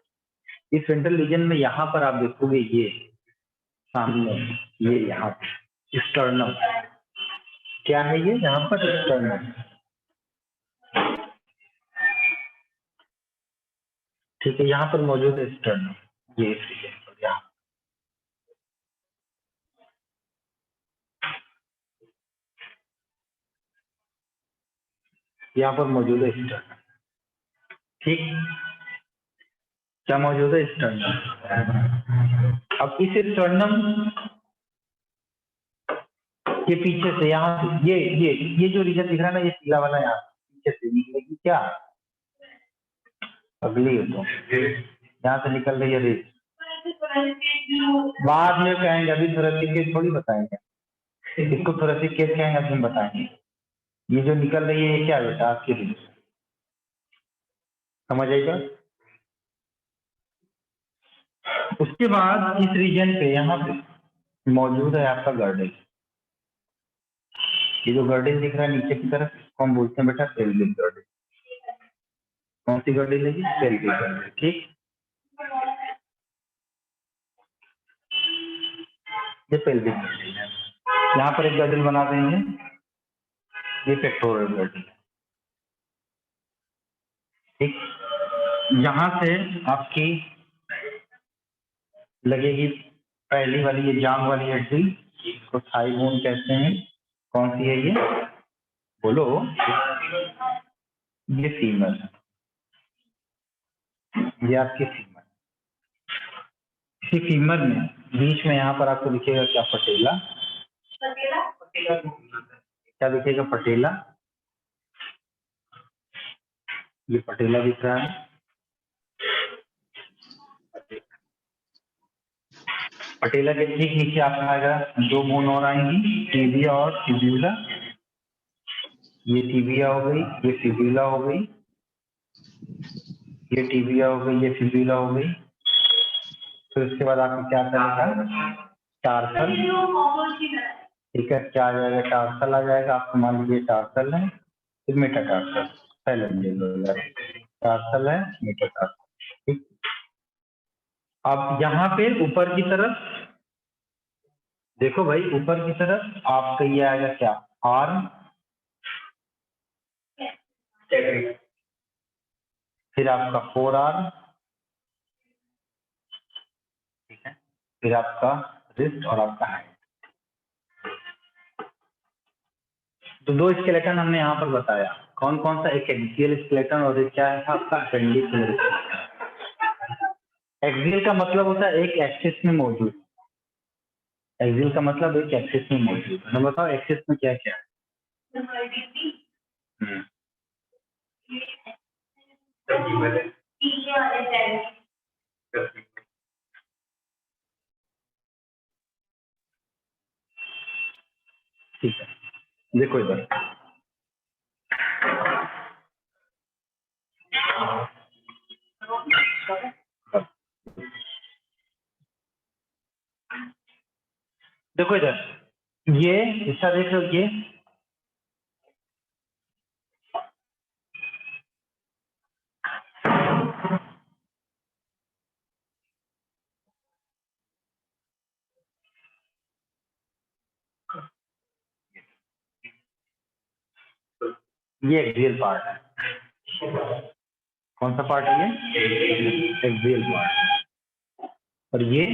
इस वेंट्रल रीजन में यहाँ पर आप देखोगे, ये सामने, ये यहाँ पर स्टर्नम। क्या है ये? यहाँ पर स्टर्नम। ठीक है, यहाँ पर मौजूद है स्टर्नम, ये इस रीजन पर, यहाँ पर मौजूद है स्टर्नम। ठीक, क्या मौजूद है? स्टर्नम। अब इस स्टर्नम के पीछे से यहाँ से ये जो रीजन दिख रहा है ना, ये पीला वाला, यहाँ पीछे से निकलेगी क्या? अगली है, तो यहाँ से निकल रही है रेस। बाद में कहेंगे, अभी थोरेसिक केस थोड़ी बताएंगे, इसको थोरेसिक केस कहेंगे, अभी हम बताएंगे। ये जो निकल रही है, ये क्या बेटा? आपकी रेस, समझ आएगा? उसके बाद इस रीजन पे यहाँ पे मौजूद है आपका गर्डल। ये जो गर्डल दिख रहा है नीचे की तरफ, इसको हम बोलते हैं बेटा पेल्विक गर्डल। कौन सी गर्डल है? Pelvic girdle. ठीक, ये पेल्विक गर्डल है। यहाँ पर एक गर्डल बना देंगे, ये पेक्टोरल गर्डल है। ठीक, यहाँ से आपकी लगेगी पहली वाली, ये जांग वाली हड्डी, इसको थाई बोन कहते हैं। कौन सी है ये? बोलो। ये फीमर है, ये आपकी फीमर। इसी फीमर में बीच में यहाँ पर आपको दिखेगा क्या? पटेला। क्या दिखेगा? पटेला। ये पटेला दिख रहा है। पटेला के ठीक नीचे आपका आएगा दो बोन और आएंगी, टिबिया और फिब्यूला। ये टिबिया हो गई, ये फिब्यूला हो गई, ये टिबिया हो गई, ये फिब्यूला हो गई। फिर उसके बाद आपको क्या करेगा? टार्सल। ठीक है, क्या आ जाएगा? टार्सल आ जाएगा। आपको मान लीजिए टार्सल है, फिर मेटाटार्सल, टार्सल है, मेटाटार्सल। ठीक, अब यहाँ पे ऊपर की तरफ देखो भाई, ऊपर की तरफ आपका ये आएगा क्या? आर्म। फिर आपका फोर आर्म। ठीक है, फिर आपका रिस्ट और आपका हैंड। तो दो स्केलेटन हमने यहाँ पर बताया, कौन कौन सा? एक एक्सियल स्केलेटन और एक क्या है आपका? Appendicular skeleton. एक्सियल का मतलब होता है एक एक्सिस में मौजूद। एक्सियल का मतलब एक एक्सिस में मौजूद। तो बताओ एक्सिस में क्या क्या है? ठीक है, देखो इधर, देखो इधर, ये हिस्सा देख लो, ये एक्सियल पार्ट है। कौन सा पार्ट है ये? Axial part. और ये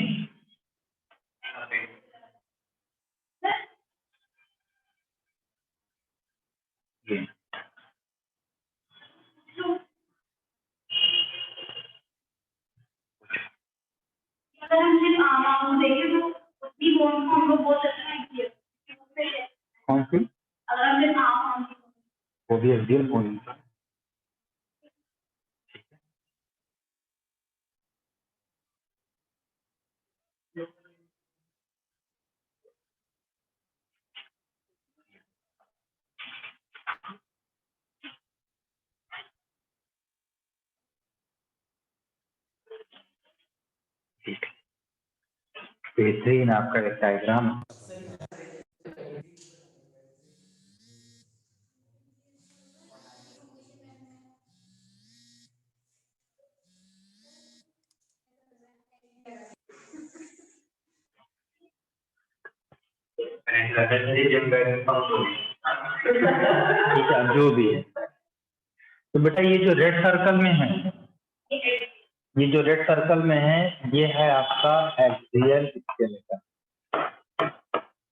कौन सी? वो भी एक्सियल बोन। बेहतरीन आपका एक डायग्राम। जो भी है, तो बेटा ये जो रेड सर्कल में है, ये जो रेड सर्कल में है, ये है आपका एक्सियल स्केलेटन।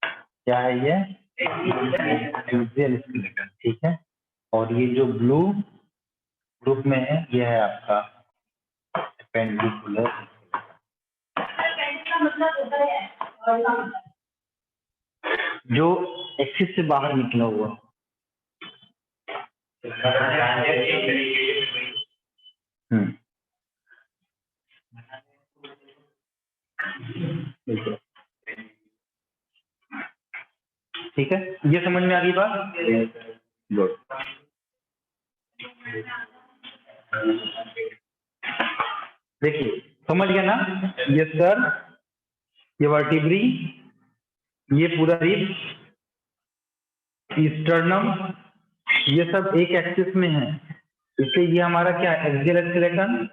क्या है ये? एक्सियल स्केलेटन, ठीक है। और ये जो ब्लू ग्रुप में है, ये है आपका एपेंडिकुलर। जो एक्सिस से बाहर निकला हुआ। ठीक है, ये समझ में आ गई बात? गुड। देखिए समझ गया ना? ये सर, ये वर्टिब्री, ये पूरा रिब, स्टर्नम, ये सब एक एक्सिस में है, इसलिए ये हमारा क्या है? Axial skeleton.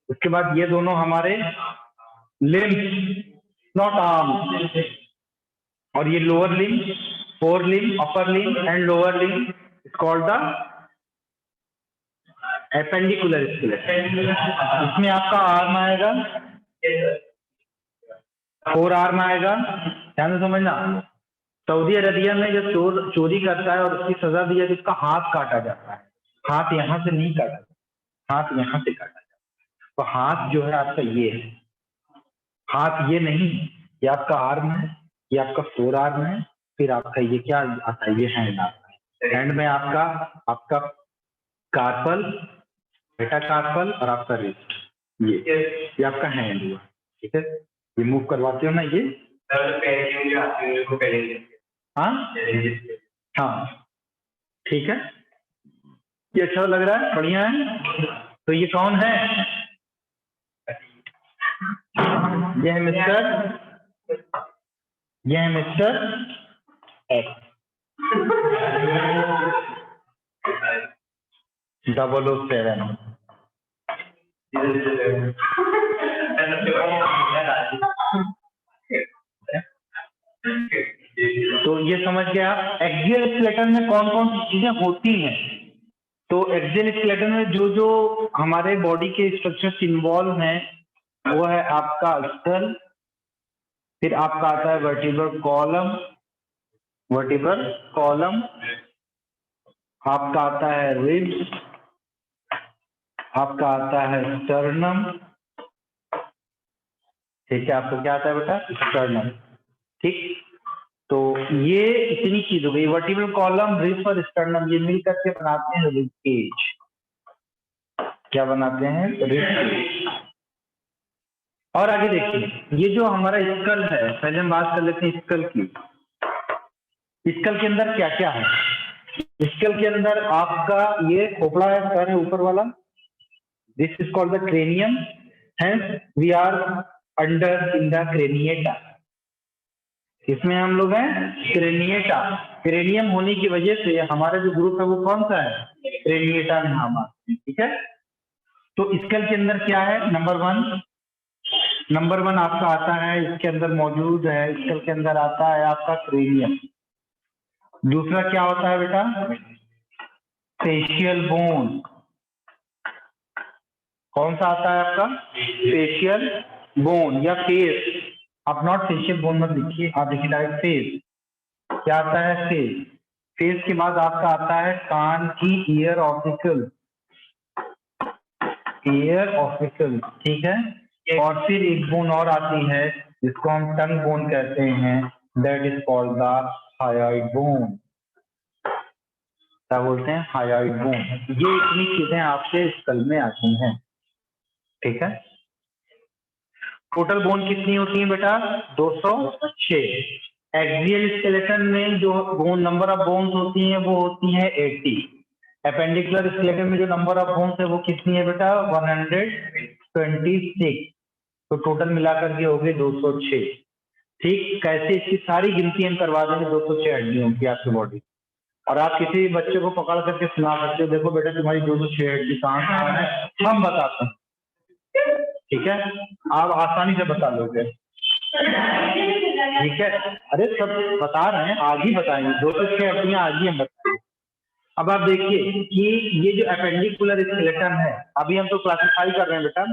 उसके बाद ये दोनों हमारे लिम्स, नॉट आर्म, और ये lower limb, forelimb, upper limb and lower limb is called the appendicular skeleton. इसमें आपका आर्म आएगा, फोर आर्म आएगा। ध्यान से समझना, सऊदी अरेबिया में जब चोर चोरी करता है और उसकी सजा दी जाती है, उसका हाथ काटा जाता है। हाथ यहाँ से नहीं काटा जाता, हाथ यहाँ से काटा जाता है। तो हाथ जो है आपका ये है, हाथ ये नहीं, ये आपका आर्म है, ये आपका फोर आर्म है, फिर आपका ये क्या आता है? ये हैंड आता है। हैंड में आपका आपका कार्पल, बेटा कार्पल और आपका रिस्ट, ये आपका हैंड हुआ। ठीक है, ये मूव करवाते हो ना ये। हाँ हाँ, ठीक है, ये अच्छा लग रहा है, बढ़िया है। तो ये कौन है? ये है मिस्टर एक्स 007। तो ये समझ गया आप एक्सियल स्केलेटन में कौन कौन सी चीजें होती हैं। तो एक्सियल स्केलेटन में जो जो हमारे बॉडी के स्ट्रक्चर्स इन्वॉल्व हैं, वो है आपका स्कल, फिर आपका आता है वर्टिब्रल कॉलम, आपका आता है रिब्स, आपका आता है स्टर्नम। ठीक है, आपको क्या आता है बेटा? स्टर्नम। ठीक, तो ये इतनी चीज हो गई। वर्टिब्रल कॉलम, रिब्स और स्टर्नम ये मिलकर के बनाते हैं रिब केज। क्या बनाते हैं? Rib cage. और आगे देखिए, ये जो हमारा स्कल है, पहले हम बात कर लेते हैं स्कल की। स्कल के अंदर क्या क्या है? स्कल के अंदर आपका ये खोपड़ा है, सर है ऊपर वाला, दिस इज कॉल्ड द इसमें हम लोग हैं क्रेनिएटा। क्रेनियम होने की वजह से हमारा जो ग्रुप है वो कौन सा है, क्रेनिएटा में हम आते हैं। ठीक है, तो स्कल के अंदर क्या है, नंबर वन आपका आता है, इसके अंदर मौजूद है, स्कल के अंदर आता है आपका क्रेनियम। दूसरा क्या होता है बेटा, फेशियल बोन। कौन सा आता है आपका, फेशियल बोन या फेस। आप नॉट फेशियल बोन मत लिखिए, आप लिखिए डायरेक्ट फेस। क्या आता है, फेस। फेस के बाद आपका आता है कान की ईयर ऑफिकल, ठीक है। और फिर एक बोन और आती है जिसको हम टंग बोन कहते हैं, that is called the hyoid bone. क्या बोलते हैं, हायोइड बोन। ये इतनी चीजें आपके स्कल में आती हैं। ठीक है, टोटल बोन कितनी होती है बेटा, 206। एक्सियल स्केलेटन में जो बोन नंबर ऑफ बोन्स होती हैं वो होती है 80। अपेंडिकुलर स्केलेटन में जो नंबर ऑफ बोन्स है वो कितनी है बेटा, 126। तो टोटल मिलाकर के हो गए 206। ठीक, कैसे इसकी सारी गिनती हम करवा देंगे 206 हड्डियों की आपकी बॉडी। और आप किसी बच्चे को पकड़ करके सुना सकते हो, देखो बेटा तुम्हारी 206 हड्डी कहाँ है, हम बताते हैं। ठीक है, आप आसानी से बता लोगे। ठीक है, अरे सब बता रहे हैं, आज ही बताएंगे, 206 हड्डियां आज ही हम बताएंगे। अब आप देखिए कि ये जो अपेंडिकुलर स्केलेटन है, अभी हम तो क्लासिफाई कर रहे हैं बेटा,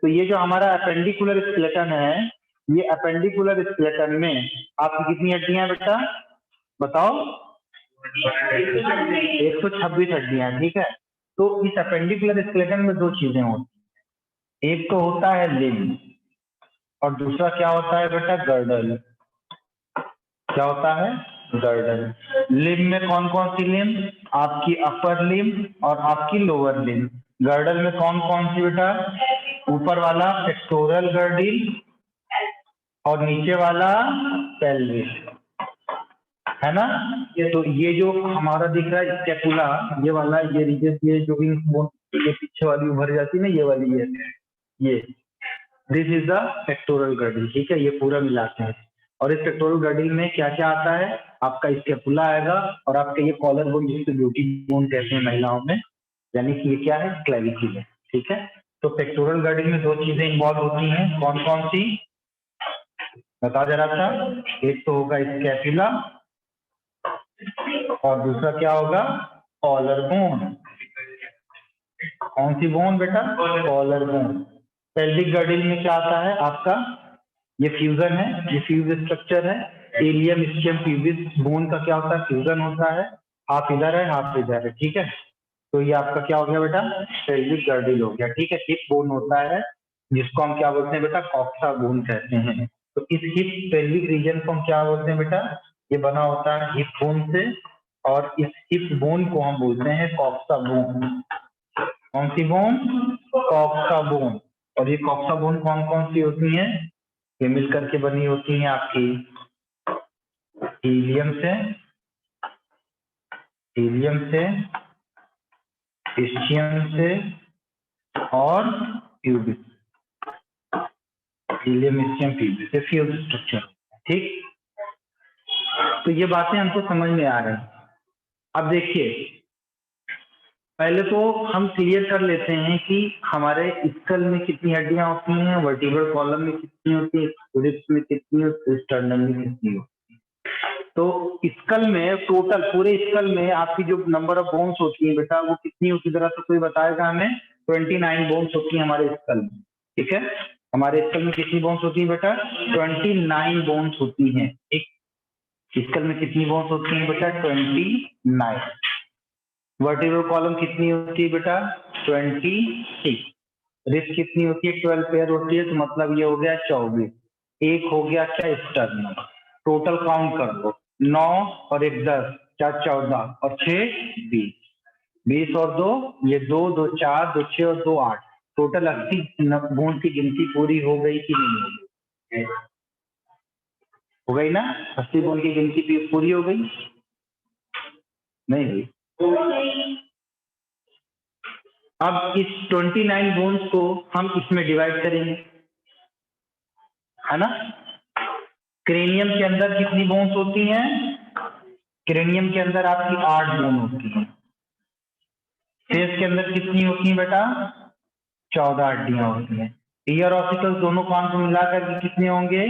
तो ये जो हमारा अपेंडिकुलर स्केलेटन है, ये अपेंडिकुलर स्केलेटन में आपकी कितनी हड्डियां बेटा, बताओ, 126 हड्डियां। ठीक है, तो इस अपेंडिकुलर स्केलेटन में दो चीजें होती हैं, एक तो होता है लिम्ब और दूसरा क्या होता है बेटा, गर्डल। क्या होता है, गर्डल। लिम्ब में कौन कौन सी लिम्ब, आपकी अपर लिम्ब और आपकी लोअर लिम्ब। गर्डल में कौन कौन सी बेटा, ऊपर वाला पेक्टोरल गर्डिल और नीचे वाला पेल्विस, है ना। तो ये जो हमारा दिख रहा है स्कैपुला, ये वाला, ये रीजन, ये जो भी ये पीछे वाली उभर जाती है ना, ये वाली, ये this is the pectoral girdle. ठीक है, ये पूरा मिलाते हैं। और इस पेक्टोरल गर्डिल में क्या क्या आता है, आपका स्कैपुला आएगा और आपका ये कॉलर बोन जिसको ब्यूटी बोन कहते हैं महिलाओं में, यानी कि ये क्या है, क्लेविकल है। ठीक है, तो पेक्टोरल गर्डिल में दो चीजें इन्वॉल्व होती हैं, कौन कौन सी, बता जरा सा। एक तो होगा स्कैपुला और दूसरा क्या होगा, कॉलर बोन। कौन सी बोन बेटा, कॉलर बोन। पेल्विक गर्डिल में क्या आता है आपका, ये फ्यूजन है, ये फ्यूज स्ट्रक्चर है। एलियम स्टेम प्यूबिस बोन का क्या होता है, फ्यूजन होता है, हाफ इधर है हाफ इधर है। ठीक है, तो ये आपका क्या हो गया बेटा, पेल्विक गर्डिल हो गया। ठीक है, हिप बोन होता है जिसको हम क्या बोलते हैं बेटा, कॉक्सा बोन कहते हैं। तो इस हिप पेल्विक रीजन को हम क्या बोलते हैं बेटा, ये बना होता है हिप बोन से, और इस हिप बोन को हम बोलते हैं कॉक्सा बोन। कौन सी बोन, कॉक्सा बोन। और ये कॉक्सा बोन कौन कौन सी होती है, ये मिलकर के बनी होती है आपकी हीलियम से, इस्चियम से और प्यूबिस। हीलियम, इस्चियम, प्यूबिस से फ्यूज स्ट्रक्चर। ठीक, तो ये बातें हमको समझ में आ रही हैं। अब देखिए, पहले तो हम क्लियर कर लेते हैं कि हमारे स्कल में कितनी हड्डियां होती हैं, वर्टिब्रल कॉलम में कितनी होती है, रिब्स में कितनी होती है, स्टर्नम में कितनी होती है। तो स्कल में टोटल पूरे स्कल में आपकी जो नंबर ऑफ बोन्स होती है बेटा, वो कितनी होती है, जरा तो कोई बताएगा हमें। 29 बोन्स होती है हमारे स्कल में। ठीक है, हमारे स्कल में कितनी बोन्स होती है बेटा, 29 बोन्स होती हैं। एक स्कल में कितनी बोन्स होती है बेटा, 29। वर्टिब्रल कॉलम कितनी होती है बेटा, 26। रिब्स कितनी होती है, 12 पेयर होती है, तो मतलब ये हो गया 24। एक हो गया क्या, स्टर्नम। टोटल काउंट कर लो, 9 और 1 10, 4 14 और 6 20। 20 और 2 ये 2 2 4 2 6 और 2 8। टोटल 80 बोन की गिनती पूरी हो गई कि नहीं हो गई, हो गई ना। 80 बोन की गिनती पूरी हो गई, नहीं हुई। अब इस 29 बोन्स को हम इसमें डिवाइड करेंगे, है ना। क्रेनियम के अंदर कितनी बोन्स होती हैं? क्रेनियम के अंदर आपकी 8 बोन होती हैं। फेस के अंदर कितनी होती हैं बेटा? 14 हड्डियां होती हैं। ईयर ऑसिकल्स दोनों कान को मिलाकर के कितने होंगे?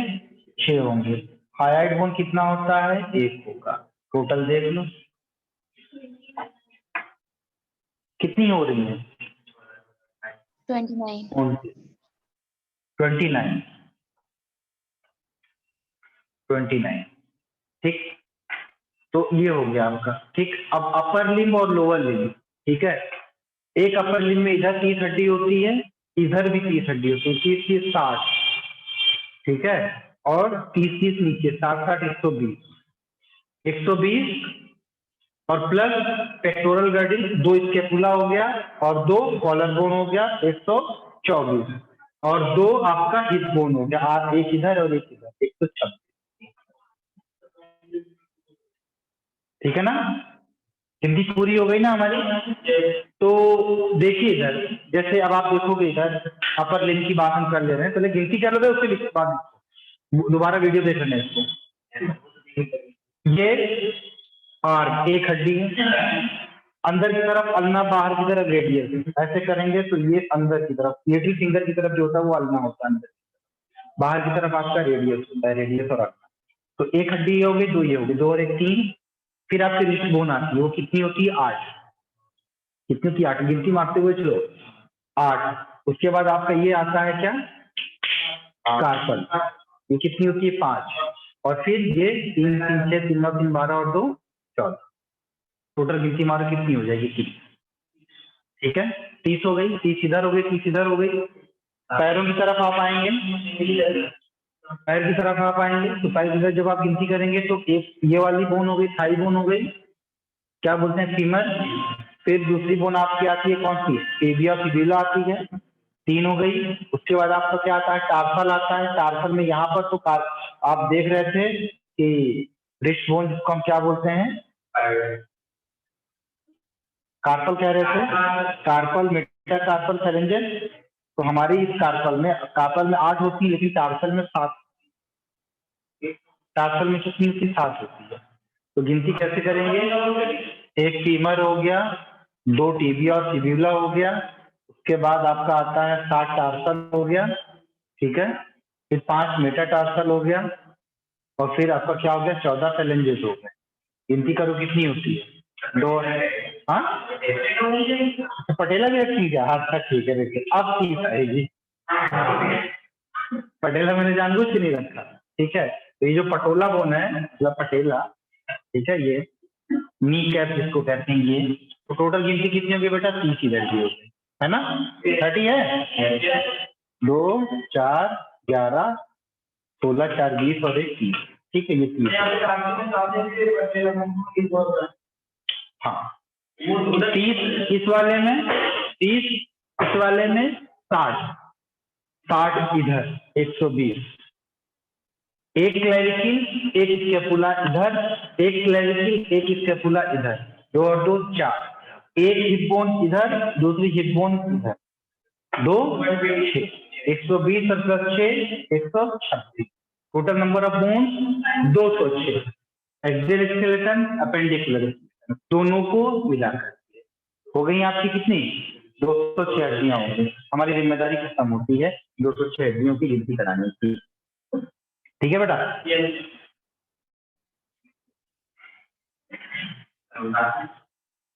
6 होंगे। हाइड बोन कितना होता है? 1 होगा। टोटल देख लो कितनी हो रही है? 29। 29। ठीक, तो ये हो गया आपका। ठीक, अब अपर लिम्ब और लोअर लिम्ब। ठीक है, एक अपर लिम्ब में इधर 30 हड्डी होती है, इधर भी 30 हड्डी होती है, 30 60। ठीक है, और 30 नीचे 60 120 और प्लस पेक्टोरल गर्डिल 2 स्केपुला हो गया और 2 कॉलर बोन हो गया 124 और 2 आपका हिप बोन हो गया, एक इधर और एक इधर 126। ठीक है ना, हिंदी पूरी हो गई ना हमारी। तो देखिए इधर, जैसे अब आप देखोगे इधर अपर लिम्ब की बात हम कर ले रहे हैं, पहले गिनती कर लो, उसके बाद दोबारा वीडियो देख लेना इसको। ये आर्म एक हड्डी है, अंदर की तरफ अल्ना, बाहर की तरफ रेडियस। ऐसे करेंगे तो ये अंदर की तरफ लिटिल फिंगर की तरफ जो होता है वो अल्ना होता है, अंदर बाहर की तरफ आपका रेडियस होता है, रेडियस और अल्ना। तो एक हड्डी ये हो गई, 2 ये हो गई, 2 और 1 3। फिर आपकी रिस्ट बोन आती है, वो कितनी होती है? 8। कितनी होती है? 8। गिनती मारते हुए चलो, 8। उसके बाद आपका ये आता है क्या? कार्पल, ये कितनी होती है? 5। और फिर ये 3 3 6 3 9 3 12 और 2 14। टोटल गिनती मारो कितनी हो जाएगी? 30। ठीक है, 30 हो गई, 30 इधर हो गई, 30 इधर हो गई। पैरों की तरफ आप आएंगे, पैर की तरफ आप आएंगे तो पैर की तरफ जब आप गिनती करेंगे तो एक ये वाली बोन हो गई, थाई बोन हो गई, क्या बोलते हैं? फीमर। फिर दूसरी बोन आपकी आती है कौन सी? टिबिया फिबुला आती है, 3 हो गई। उसके बाद आपका क्या आता है? टार्सल आता है। टार्सल में यहाँ पर तो आप देख रहे थे कि रिस्ट बोन जिसको हम क्या बोलते हैं? कार्पल कह रहे थे, कार्पल, मेटाकार्पल, फेरेंजियल। तो हमारी इस कार्पल में 8 होती है, लेकिन टार्सल में 7। टार्सल में कितनी होती? 7 होती है। तो गिनती कैसे करेंगे? एक फीमर हो गया, 2 टिबिया और फिबुला हो गया, उसके बाद आपका आता है 7 टार्सल हो गया। ठीक है, फिर 5 मेटाटार्सल हो गया और फिर आपका क्या हो गया? 14 फेलेंजेस हो गए। गिनती करो कितनी होती है? 2 है। हाँ, पटेला भी रखी क्या? अच्छा ठीक है, देखिए अब ठीक आएगी। पटेला मैंने जानबूझ के नहीं रखा। ठीक है, तो ये जो पटोला बोन है मतलब पटेला, ठीक है, ये नी कैप जिसको कहते हैं ये। तो टोटल गिनती कितनी होगी बेटा? 30 इधर की होगी, है ना? 30 है। 2 4 11 16 4 20 और 1 30। ठीक है, ये 30। हाँ, 30 इस वाले में, 30 इस वाले में, 60 इधर 120। एक क्लैविकिल, एक स्केपुला इधर, एक क्लैविकिल, एक स्केपुला इधर, 2 और 2 4। एक हिप बोन इधर, दूसरी हिप बोन इधर, 2 6। 120 और plus 6 136। Total number of bone 206। Axial skeleton, appendicular दोनों को मिलाकर हो गई आपकी कितनी? 206 हड्डियां हो गई। हमारी जिम्मेदारी खत्म होती है 206 हड्डियों की गिनती कराने की। ठीक है बेटा?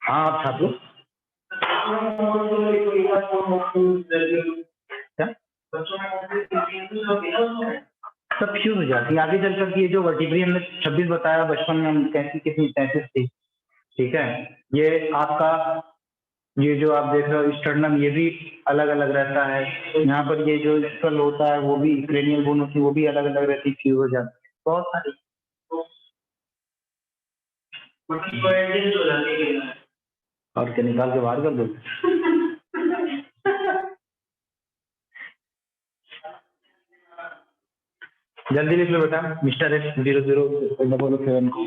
हाँ आप छात्रों, सब फ्यूज हो जाती है आगे चल करके। ये जो वर्टिब्री हमने 26 बताया, बचपन में हम कैसी कितनी 33 थी। ठीक है, ये आपका ये जो आप देख रहे हो स्टर्नम, ये भी अलग अलग रहता है। यहाँ पर ये जो स्कल होता है वो भी, क्रेनियल बोन होती है वो भी अलग अलग रहती है, फ्यूज हो जाती है बहुत सारी। और क्या निकाल के बाहर कर दो? जल्दी लिख लो बेटा, मिस्टर X 007 को।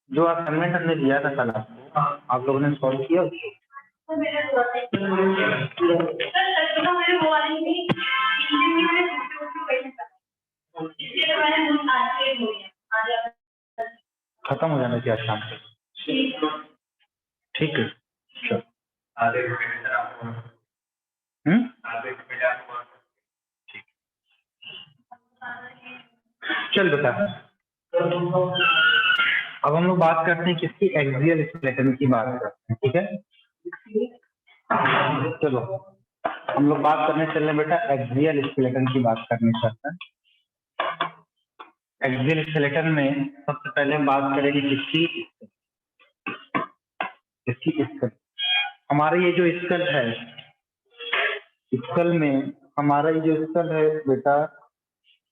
जो असाइनमेंट हमने दिया था कल आपको, आप लोगों ने सॉल्व किया उसको? खत्म हो जाना चाहिए आज शाम तक। ठीक है, चलो। ठीक, चल बेटा, अब हम लोग बात करते हैं किसकी, एक्सियल स्केलेटन की बात करते हैं, ठीक है। चलो हम लोग बात करने चल रहे बेटा, एक्सियल स्केलेटन की बात करने चलते हैं। एक्सियल स्केलेटन में सबसे पहले हम बात करेंगे किसकी स्कल। हमारा ये जो स्कल है, स्कल में हमारा ये जो स्कल है बेटा,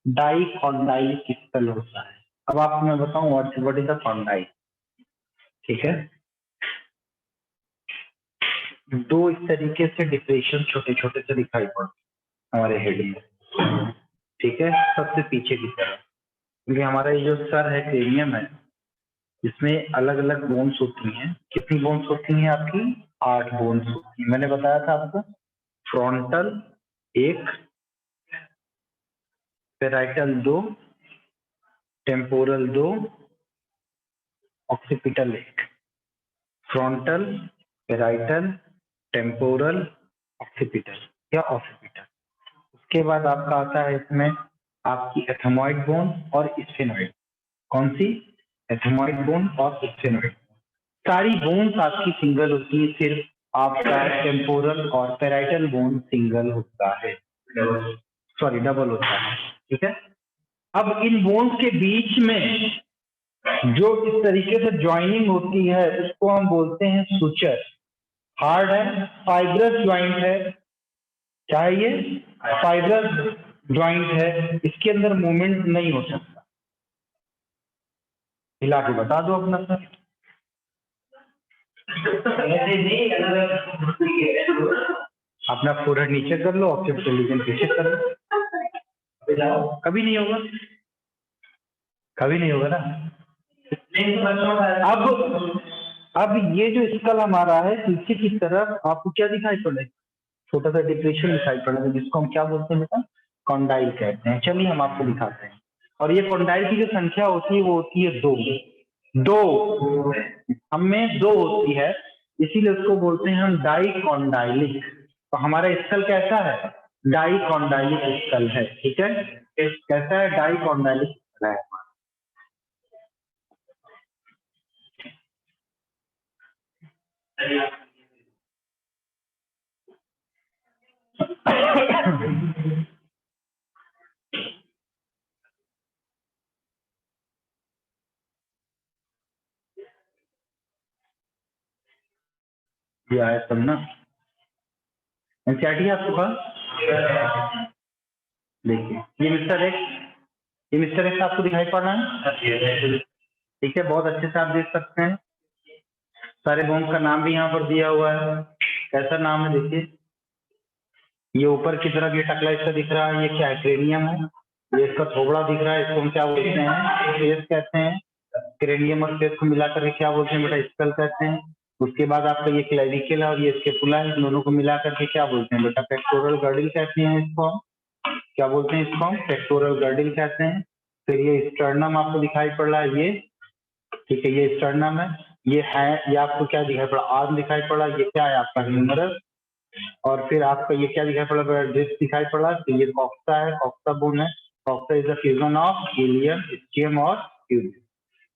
डाइकोंडाइलिक स्कल होता है। अब आपको मैं बताऊं व्हाट इज द कॉन्डाइल, ठीक है। दो इस तरीके से डिप्रेशन छोटे छोटे से दिखाई पड़ते हमारे हेड में, ठीक है, सबसे पीछे की तरफ, क्योंकि हमारा ये जो सर है, क्रेनियम है, इसमें अलग अलग बोन्स होती हैं। कितनी बोन्स होती हैं आपकी? 8 बोन्स होती हैं। मैंने बताया था आपको, frontal 1, parietal 2, temporal 2, occipital 1। Frontal, parietal, temporal, occipital या ऑक्सीपिटल। उसके बाद आपका आता है इसमें आपकी एथेमॉइड बोन और स्फेनॉइड। कौन सी? एथेमॉइड बोन और स्फेनॉइड। सारी बोन्स आपकी सिंगल होती है, सिर्फ आपका टेम्पोरल और पेराइटल बोन सिंगल होता है, सॉरी डबल होता है, ठीक है। अब इन बोन्स के बीच में जो इस तरीके से ज्वाइनिंग होती है उसको हम बोलते हैं सुचर। हार्ड है, फाइब्रस ज्वाइंट है, क्या है ये? फाइब्रस ज्वाइंट है, इसके अंदर मूवमेंट नहीं हो सकता। हिला के बता दो अपना सर। अपना फोरहेड नीचे कर लो, ऑक्सीपिटल रीजन पीछे कर लो। कभी नहीं होगा, कभी नहीं होगा ना। अब ये जो स्कल हमारा है, पीछे की तरफ आपको क्या दिखाई पड़े? छोटा सा डिप्रेशन दिखाई पड़ेगा, जिसको हम क्या बोलते हैं बेटा? कॉन्डाइल कहते हैं। चलिए हम आपको दिखाते हैं। और ये कॉन्डाइल की जो संख्या होती है वो होती है 2 हमें 2 होती है, इसीलिए उसको बोलते हैं हम डाइकोंडाइलिक। तो हमारा स्कल कैसा है? डाइकोंडाइलिक स्कल है, ठीक है। कैसा है? डाइकोंडाइलिक स्कल है। ये आया सब ना, एनसीईआरटी है आपके पास? देखिए ये मिस्टर एक्स आपको दिखाई पड़ रहा है, ठीक है। बहुत अच्छे से आप देख सकते हैं, सारे बोन्स का नाम भी यहाँ पर दिया हुआ है। कैसा नाम है देखिए, ये ऊपर की तरफ ये टकला इसका दिख रहा है, ये क्या है? क्रेनियम है। ये इसका थोबड़ा दिख रहा है, इसको हम क्या बोलते हैं? फेस कहते हैं। क्रेनियम और फेस को मिलाकर के क्या बोलते हैं बेटा, स्कल कहते हैं। उसके बाद आपका ये क्लेविकल है और ये स्केपुला है, इन दोनों को मिलाकर के क्या बोलते हैं बेटा, पेक्टोरल गर्डिल कहते हैं इसको। क्या बोलते हैं इसको, पेक्टोरल गर्डिल कहते हैं। फिर ये स्टर्नम आपको दिखाई पड़ रहा है, ये ठीक है, ये स्टर्नम है। ये आपको क्या दिखाई पड़ा, आर्म दिखाई पड़ा, ये क्या है आपका ह्यूमरस। और फिर आपका ये क्या दिखाई पड़ा, डिस्क दिखाई पड़ा, तो ये कॉक्सा है, कॉक्सा बोन है। Coxa is the fusion of ilium, ischium और ट्यूब,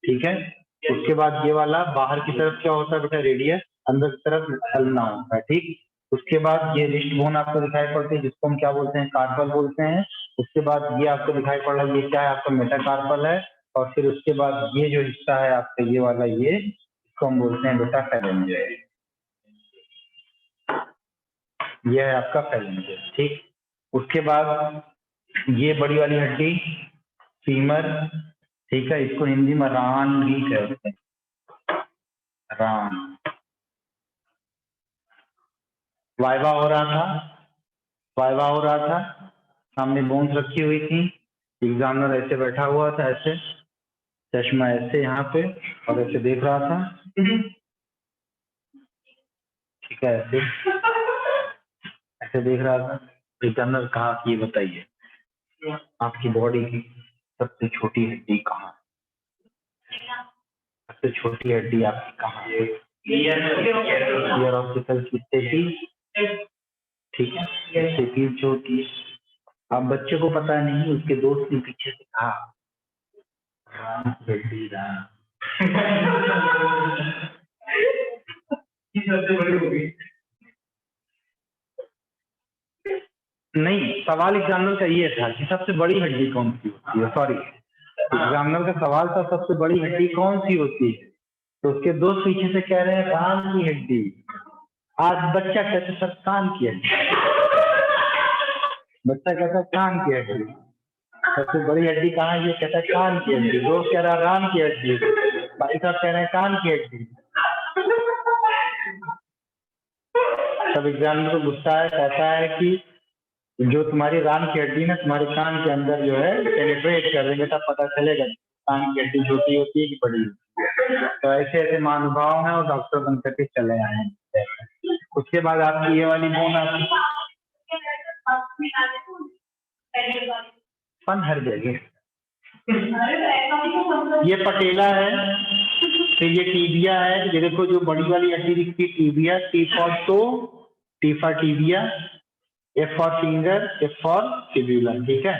ठीक है। उसके बाद ये वाला बाहर की तरफ क्या होता है बेटा, रेडियस, अंदर की तरफ हलना होता है, ठीक। उसके बाद ये रिस्ट बोन आपको दिखाई पड़ती है, जिसको हम क्या बोलते हैं, कार्पल बोलते हैं। उसके बाद ये आपको दिखाई पड़ रहा है, ये क्या है आपका मेटाकार्पल है। और फिर उसके बाद ये जो हिस्सा है आपका ये वाला, ये इसको हम बोलते हैं बेटा फेरेंजियस। ये है आपका फेरेंजियस, ठीक। उसके बाद ये बड़ी वाली हड्डी फीमर, ठीक है, इसको हिंदी में रान भी कहते हैं, रान। वाइवा हो रहा था, वाइवा हो रहा था, सामने बोन्स रखी हुई थी, एग्जामिनर ऐसे बैठा हुआ था, ऐसे चश्मा ऐसे यहाँ पे और ऐसे देख रहा था, ठीक है, ऐसे ऐसे देख रहा था। एग्जामिनर कहा कि ये बताइए आपकी बॉडी की सबसे छोटी हड्डी कहाँ है, सबसे छोटी हड्डी आपकी कहाँ है, ईयर ऑप्टिकल की स्थिति, ठीक है, स्थिति जो होती है। अब बच्चे को पता नहीं, उसके दोस्त ने पीछे से कहा राम हड्डी राम सबसे बड़ी होगी। नहीं, सवाल एग्जामिनर का ये था कि सबसे बड़ी हड्डी कौन सी होती है, सॉरी एग्जामिनर का सवाल था सबसे बड़ी हड्डी कौन सी होती है। तो उसके दोस्त पीछे से कह रहे हैं कान की हड्डी। आज बच्चा कहते सर कान की हड्डी, बच्चा कहता है कान की हड्डी। सबसे बड़ी हड्डी कहाँ है, ये कहता है कान की हड्डी। दोस्त कह रहा है रान की हड्डी, भाई साहब कह रहे हैं कान की हड्डी। तब एग्जामिनर को गुस्सा है, कहता है कि जो तुम्हारी रान की हड्डी ना तुम्हारे कान के अंदर जो है पेनिट्रेट कर देंगे, तब पता चलेगा कान की हड्डी छोटी होती है कि बड़ी होती है। तो ऐसे ऐसे महानुभाव हैं और डॉक्टर बन करके चले आए हैं। उसके बाद आपकी ये वाली बोन आती फन हर जगह, ये पटेला है, फिर ये टीबिया है। ये देखो जो बड़ी वाली हड्डी दिखती है tibia, T for toe, T for tibia, F for finger, F for fibula, ठीक है।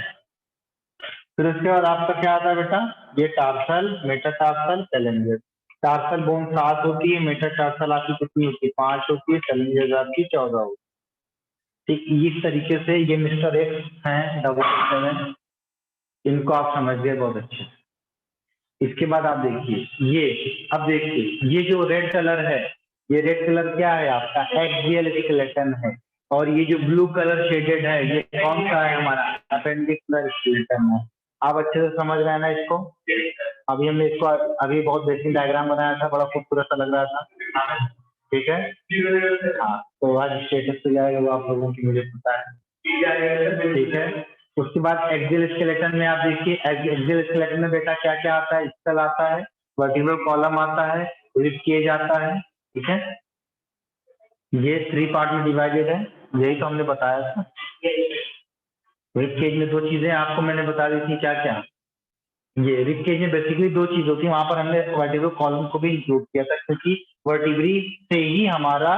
फिर उसके बाद आपका क्या आता है बेटा, ये टार्सल, मेटाटार्सल, फेलेंजियस। टार्सल बोन 7 होती है, मेटाटार्सल आपकी कितनी होती है, 5 होती है, फेलेंजियस आपकी 14 होती है, ठीक। इस तरीके से ये मिस्टर एक्स हैं 777, इनको आप समझ गए बहुत अच्छे। इसके बाद आप देखिए ये, अब देखिए ये जो रेड कलर है, ये रेड कलर क्या है आपका, एक्सियल स्केलेटन है। और ये जो ब्लू कलर शेडेड है, ये कौन सा है हमारा, अपेंडिकुलर स्केलेटन है। आप अच्छे से समझ रहे हैं ना इसको। अभी हमने इसको अभी बहुत बेसिक डायग्राम बनाया था, बड़ा खूबसूरत सा लग रहा था, ठीक है। हाँ, तो आज स्टेटस पे जाएगा वो आप लोगों की, मुझे पता है, ठीक है। उसके बाद एक्सियल स्केलेटन में आप देखिए, एक्सियल स्केलेटन में बेटा क्या क्या आता है, स्कल आता है, वर्टिब्रल कॉलम आता है, रिब केज आता है, ठीक है। ये 3 पार्ट में डिवाइडेड है, यही तो हमने बताया था। रिब केज में 2 चीजें आपको मैंने बता दी थी, क्या क्या। ये रिब केज में बेसिकली 2 चीज होती है, वहां पर हमने वर्टिब्रल कॉलम को भी इंक्लूड किया था, क्योंकि वर्टिब्री से ही हमारा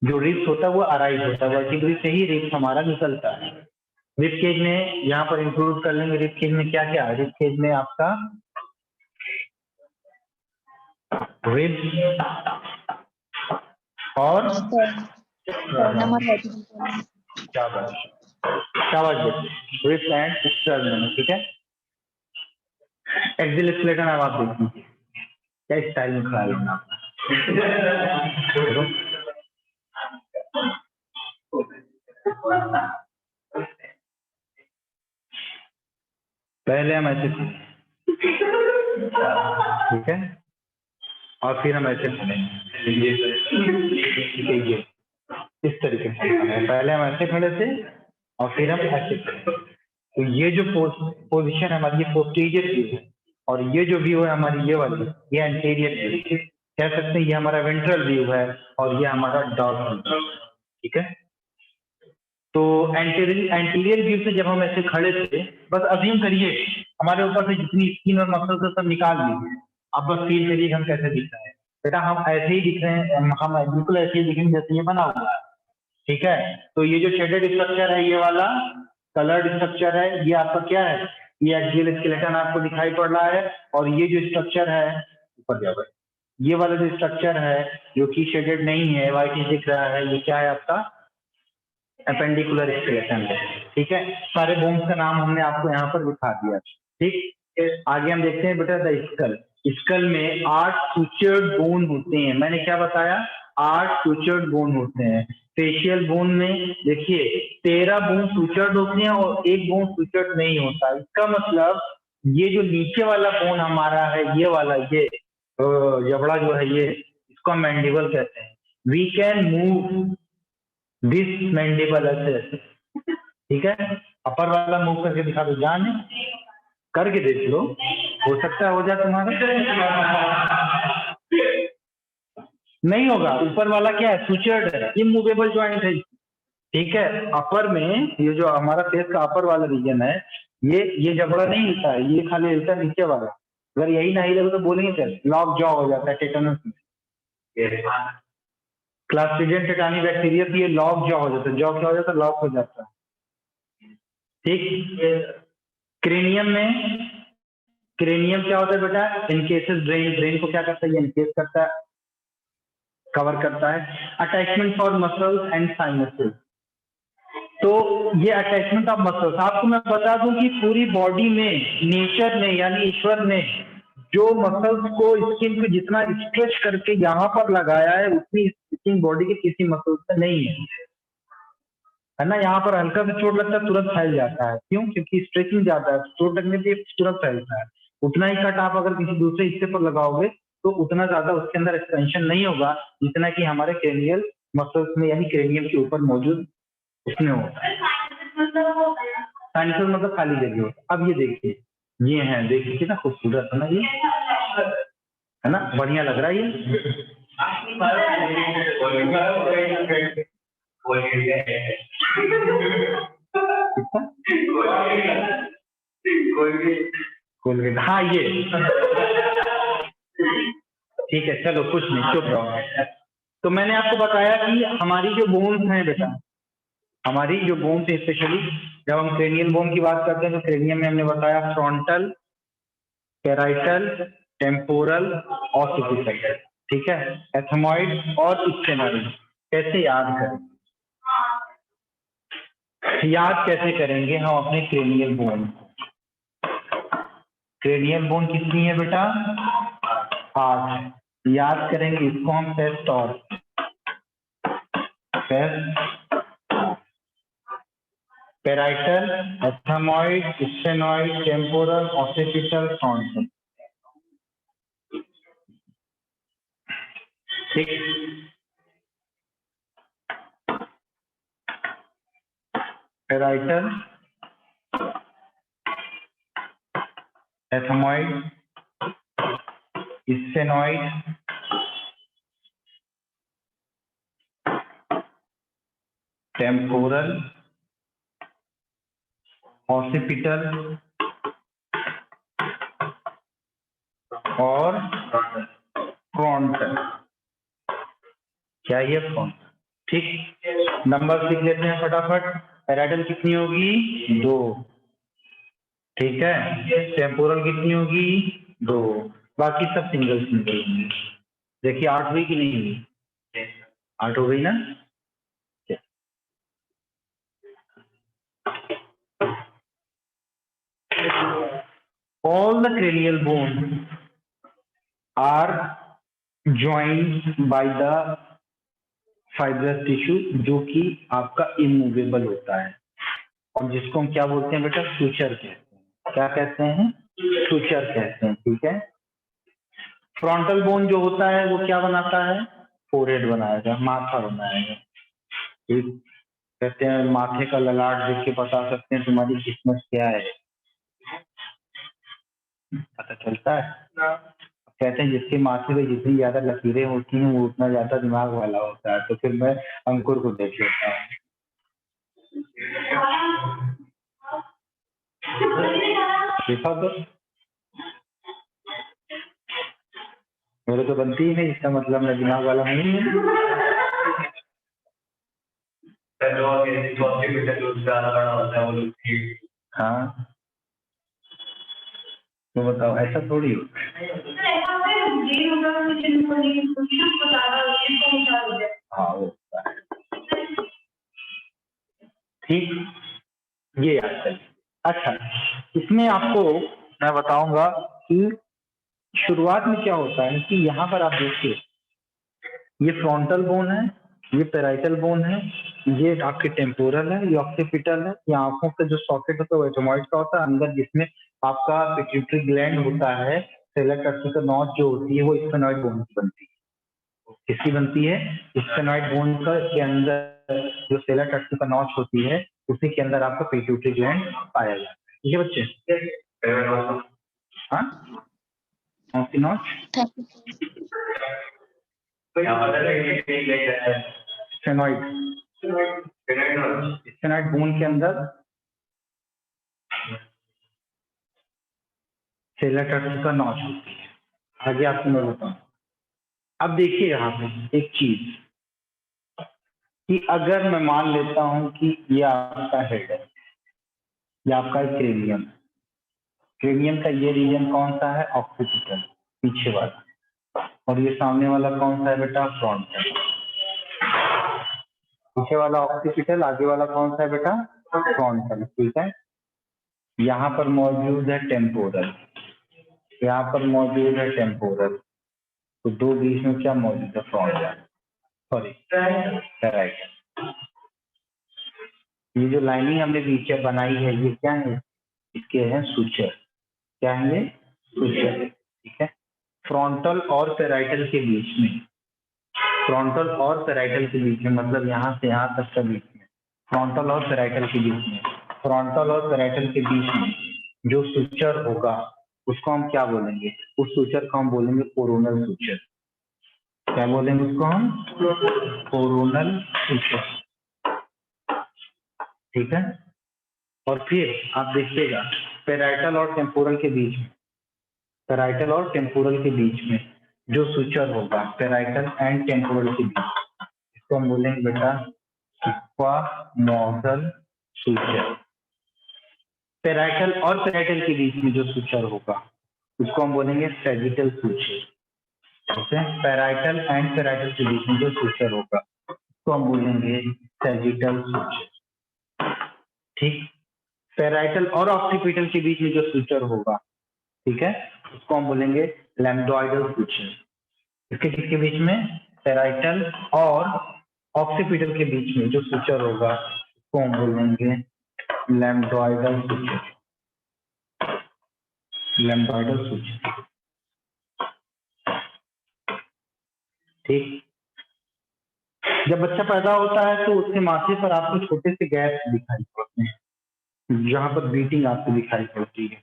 जो रिब्स होता है वो अराइज होता है, वर्टिब्री से ही रिब्स हमारा निकलता है। रिब केज में यहाँ पर इंक्लूड कर लेंगे, रिब केज में क्या क्या, रिब केज में आपका रिब्स और रिब्स एंड स्टर्नम, ठीक है। एक्सियल स्केलेटन अब आप देखिए क्या स्टाइल में खड़ा है आपका। पहले हम ऐसे ठीक है, और फिर हम ऐसे खड़े, ये इस तरीके से पहले हम ऐसे खड़े थे और फिर हम ऐसे खड़े। तो ये जो पोजीशन हमारी पोस्टीरियर व्यू है, और ये जो व्यू है हमारी ये वाली, ये एंटीरियर व्यू कह सकते हैं, ये हमारा वेंट्रल व्यू है और ये हमारा डॉर्सल, ठीक है। तो एंटीरियर व्यू से जब हम ऐसे खड़े थे, बस अज्यूम करिए हमारे ऊपर से जितनी स्किन और मसल्स है सब निकाल दीजिए, अब बस फील करिए हम कैसे दिख रहे हैं। बेटा हम ऐसे ही दिख रहे हैं, हम बिल्कुल ऐसे ही दिखेंगे जैसे ये बना हुआ है, ठीक है। तो ये जो शेडेड स्ट्रक्चर है, ये वाला कलर्ड स्ट्रक्चर है, ये आपका क्या है, ये एक्सियल स्केलेटन आपको दिखाई पड़ रहा है। और ये जो स्ट्रक्चर है, ऊपर जाओ, ये वाला जो स्ट्रक्चर है जो कि शेडेड नहीं है, व्हाइट दिख रहा है, ये क्या है आपका एपेंडिकुलर स्केलेटन है, ठीक है। सारे बोन्स का नाम हमने आपको यहाँ पर दिखा दिया, ठीक। आगे हम देखते हैं बेटा द स्कल। स्कल में 8 सुचर्ड बोन होते हैं, मैंने क्या बताया, 8 सुचर्ड बोन होते हैं। फेशियल बोन में देखिए 13 बोन सुचर्ड होते हैं और 1 बोन सुचर्ड नहीं होता। इसका मतलब ये जो नीचे वाला बोन हमारा है, ये वाला, ये जबड़ा जो है, ये इसको मैंडिबल कहते हैं। We can move this mandible ऐसे, ठीक है। अपर वाला मूव करके दिखा दो, जान करके देख लो, हो सकता है हो जाए तुम्हारा। नहीं होगा, ऊपर वाला क्या है, सुचर्ड है, इमूवेबल जॉइंट है, ठीक है। अपर में ये जो हमारा फेस का अपर वाला रीजन है, ये जबड़ा नहीं हिलता है, ये खाली हिलता है नीचे वाला। अगर यही ना हिले तो बोलेंगे क्या, लॉक जॉ हो जाता है टेटनस में। क्लास्ट्रीडियम टेटानी बैक्टीरिया से ये लॉक जॉ हो जाता है, जॉ क्या हो जाता है, लॉक हो जाता है, ठीक। क्रेनियम में, क्रेनियम क्या होता है बेटा, इनकेसेस ब्रेन, ब्रेन को क्या करता है, ये इनकेस करता है, कवर करता है। Attachment for muscles and sinuses, तो ये अटैचमेंट ऑफ मसल्स आपको मैं बता दूं कि पूरी बॉडी में नेचर ने यानी ईश्वर ने जो मसल्स को स्किन पे जितना स्ट्रेच करके यहाँ पर लगाया है, उतनी स्किन बॉडी के किसी मसल्स पे नहीं है ना। यहाँ पर हल्का सा चोट लगता है तुरंत फैल जाता है, क्यों, क्योंकि स्ट्रेचिंग ज्यादा है, चोट लगने पे तुरंत फैलता है। उतना ही कट आप अगर किसी दूसरे हिस्से पर लगाओगे तो उतना ज्यादा उसके अंदर एक्सपेंशन नहीं होगा जितना कि हमारे क्रेनियल मसल्स में यानी क्रेनियम के ऊपर मौजूद उसमें होता है। साइनस मतलब खाली जगह होता है। अब ये देखिए, ये है, देखिए कितना खूबसूरत है ना, ये है ना, बढ़िया लग रहा है ये। कोलगेट, हाँ ये ठीक है, चलो कुछ नहीं, चुप रहो। तो मैंने आपको बताया कि हमारी जो बोन्स हैं बेटा, हमारी जो बोन्स है, स्पेशली जब हम क्रेनियल बोन की बात करते हैं तो क्रेनियम में हमने बताया फ्रंटल, पैराइटल, टेम्पोरल और सुपिटल, ठीक है, एथमॉइड और स्टेनॉइड। कैसे याद करें, याद कैसे करेंगे हम अपने क्रेनियल बोन। क्रेनियल बोन कितनी है बेटा, 8। याद करेंगे इसको हम पेस्ट और parietal, ethmoid, sphenoid, temporal, occipital, frontal, ठीक। Parietal, ethmoid, sphenoid, temporal, occipital और फ्रंटल, क्या ये फ्रंट, ठीक। नंबर लिख लेते हैं फटाफट। पैराइटल कितनी होगी, 2, ठीक है। टेम्पोरल कितनी होगी, 2, बाकी सब सिंगल सिंगल होंगे। देखिए 8 हुई कि नहीं हुई, 8 हो गई ना। All the cranial bones are joined by the fibrous tissue, जो कि आपका इमूवेबल होता है और जिसको हम क्या बोलते हैं बेटा, सुचर कहते हैं। क्या कहते हैं, सुचर कहते हैं, ठीक है। फ्रंटल बोन जो होता है वो क्या बनाता है, फोरहेड बनाएगा, माथा बनाएगा, ठीक। कहते हैं माथे का ललाट देख के बता सकते हैं तुम्हारी किस्मत क्या है। पता चलता है। कहते हैं जिसके माथे पे जितनी ज्यादा लकीरें होती हैं वो उतना ज्यादा दिमाग वाला होता है। तो फिर मैं अंकुर को देख लेता हूँ। देखा तो मेरे तो बनती ही नहीं, इसका मतलब मैं दिमाग वाला नहीं हूँ। हाँ तो बताओ ऐसा थोड़ी होता है। हाँ वो होता है। ठीक, ये याद करिए। अच्छा, इसमें आपको मैं बताऊंगा कि शुरुआत में क्या होता है कि यहाँ पर आप देखिए, ये फ्रंटल बोन है, ये पेराइटल बोन है, ये आपके टेम्पोरल है, ये ऑक्सीपिटल है। ये आंखों का जो सॉकेट होता है वो एटमॉइड का होता है, अंदर जिसमें आपका पिट्यूटरी ग्लैंड होता है, सेलर टर्टिकल नॉच जो होती है वो स्फेनॉइड बोन की बनती है। किसकी बनती है? स्फेनॉइड बोन का के अंदर जो सेलर टर्टिकल नॉच होती है उसी के अंदर आपका पिट्यूटरी ग्लैंड पाया जाता है। ठीक है बच्चे? हाँ, कौन सी नॉच? स्फेनॉइड, स्फेनॉइड बोन के अंदर सेलर टर्टिकल नॉच होती है। आगे आपको मैं बताऊं। अब देखिए यहाँ पे एक चीज कि अगर मैं मान लेता हूं कि ये आपका हेड है, ये आपका क्रेनियम, क्रेनियम का ये रीजन कौन सा है? ऑक्सीपिटल, पीछे वाला। और ये सामने वाला कौन सा है बेटा? फ्रंटल। पीछे वाला ऑक्सीपिटल, आगे वाला कौन सा है बेटा? फ्रंटल। ठीक है, यहाँ पर मौजूद है टेम्पोरल, यहाँ पर मौजूद है टेम्पोरल, तो दो बीच में क्या मौजूद है? Frontal, sorry parietal. ये जो लाइनिंग हमने पीछे बनाई है ये क्या है? इसके हैं सूचर। क्या है ये? सूचर। ठीक है, फ्रंटल और पेराइटल के बीच में, फ्रंटल और पेराइटल के बीच में मतलब यहाँ से यहाँ तक के बीच में, फ्रंटल और पेराइटल के बीच में, फ्रंटल और पेराइटल के बीच में जो सूचर होगा उसको हम क्या बोलेंगे? उस सूचर को हम बोलेंगे कोरोनल सूचर। क्या बोलेंगे उसको हम? Coronal suture. ठीक है, और फिर आप देखिएगा पेराइटल और टेम्पोरल के बीच में, पेराइटल और टेम्पोरल के बीच में जो सूचर होगा पेराइटल एंड टेम्पोरल के बीच, इसको हम बोलेंगे बेटा इक्वामोडल सूचर। पेराइटल और पेराइटल के बीच में जो सूचर होगा उसको हम बोलेंगे सैजिटल सूचर। जैसे पेराइटल एंड पेराइटल के बीच में जो सूचर होगा उसको हम बोलेंगे सैजिटल सूचर। ठीक, पेराइटल और ऑक्सीपिटल के बीच में जो सूचर होगा, ठीक है, उसको हम बोलेंगे लैम्डोइडल सूचर। इसके किसके बीच में? पेराइटल और ऑक्सीपिटल के बीच में जो सूचर होगा उसको हम बोलेंगे लैम्डोइडल सूचर, लैम्डोइडल सूचर। ठीक, जब बच्चा पैदा होता है तो उसके माथे पर आपको छोटे से गैप दिखाई पड़ते हैं, जहां पर बीटिंग आपको दिखाई पड़ती है।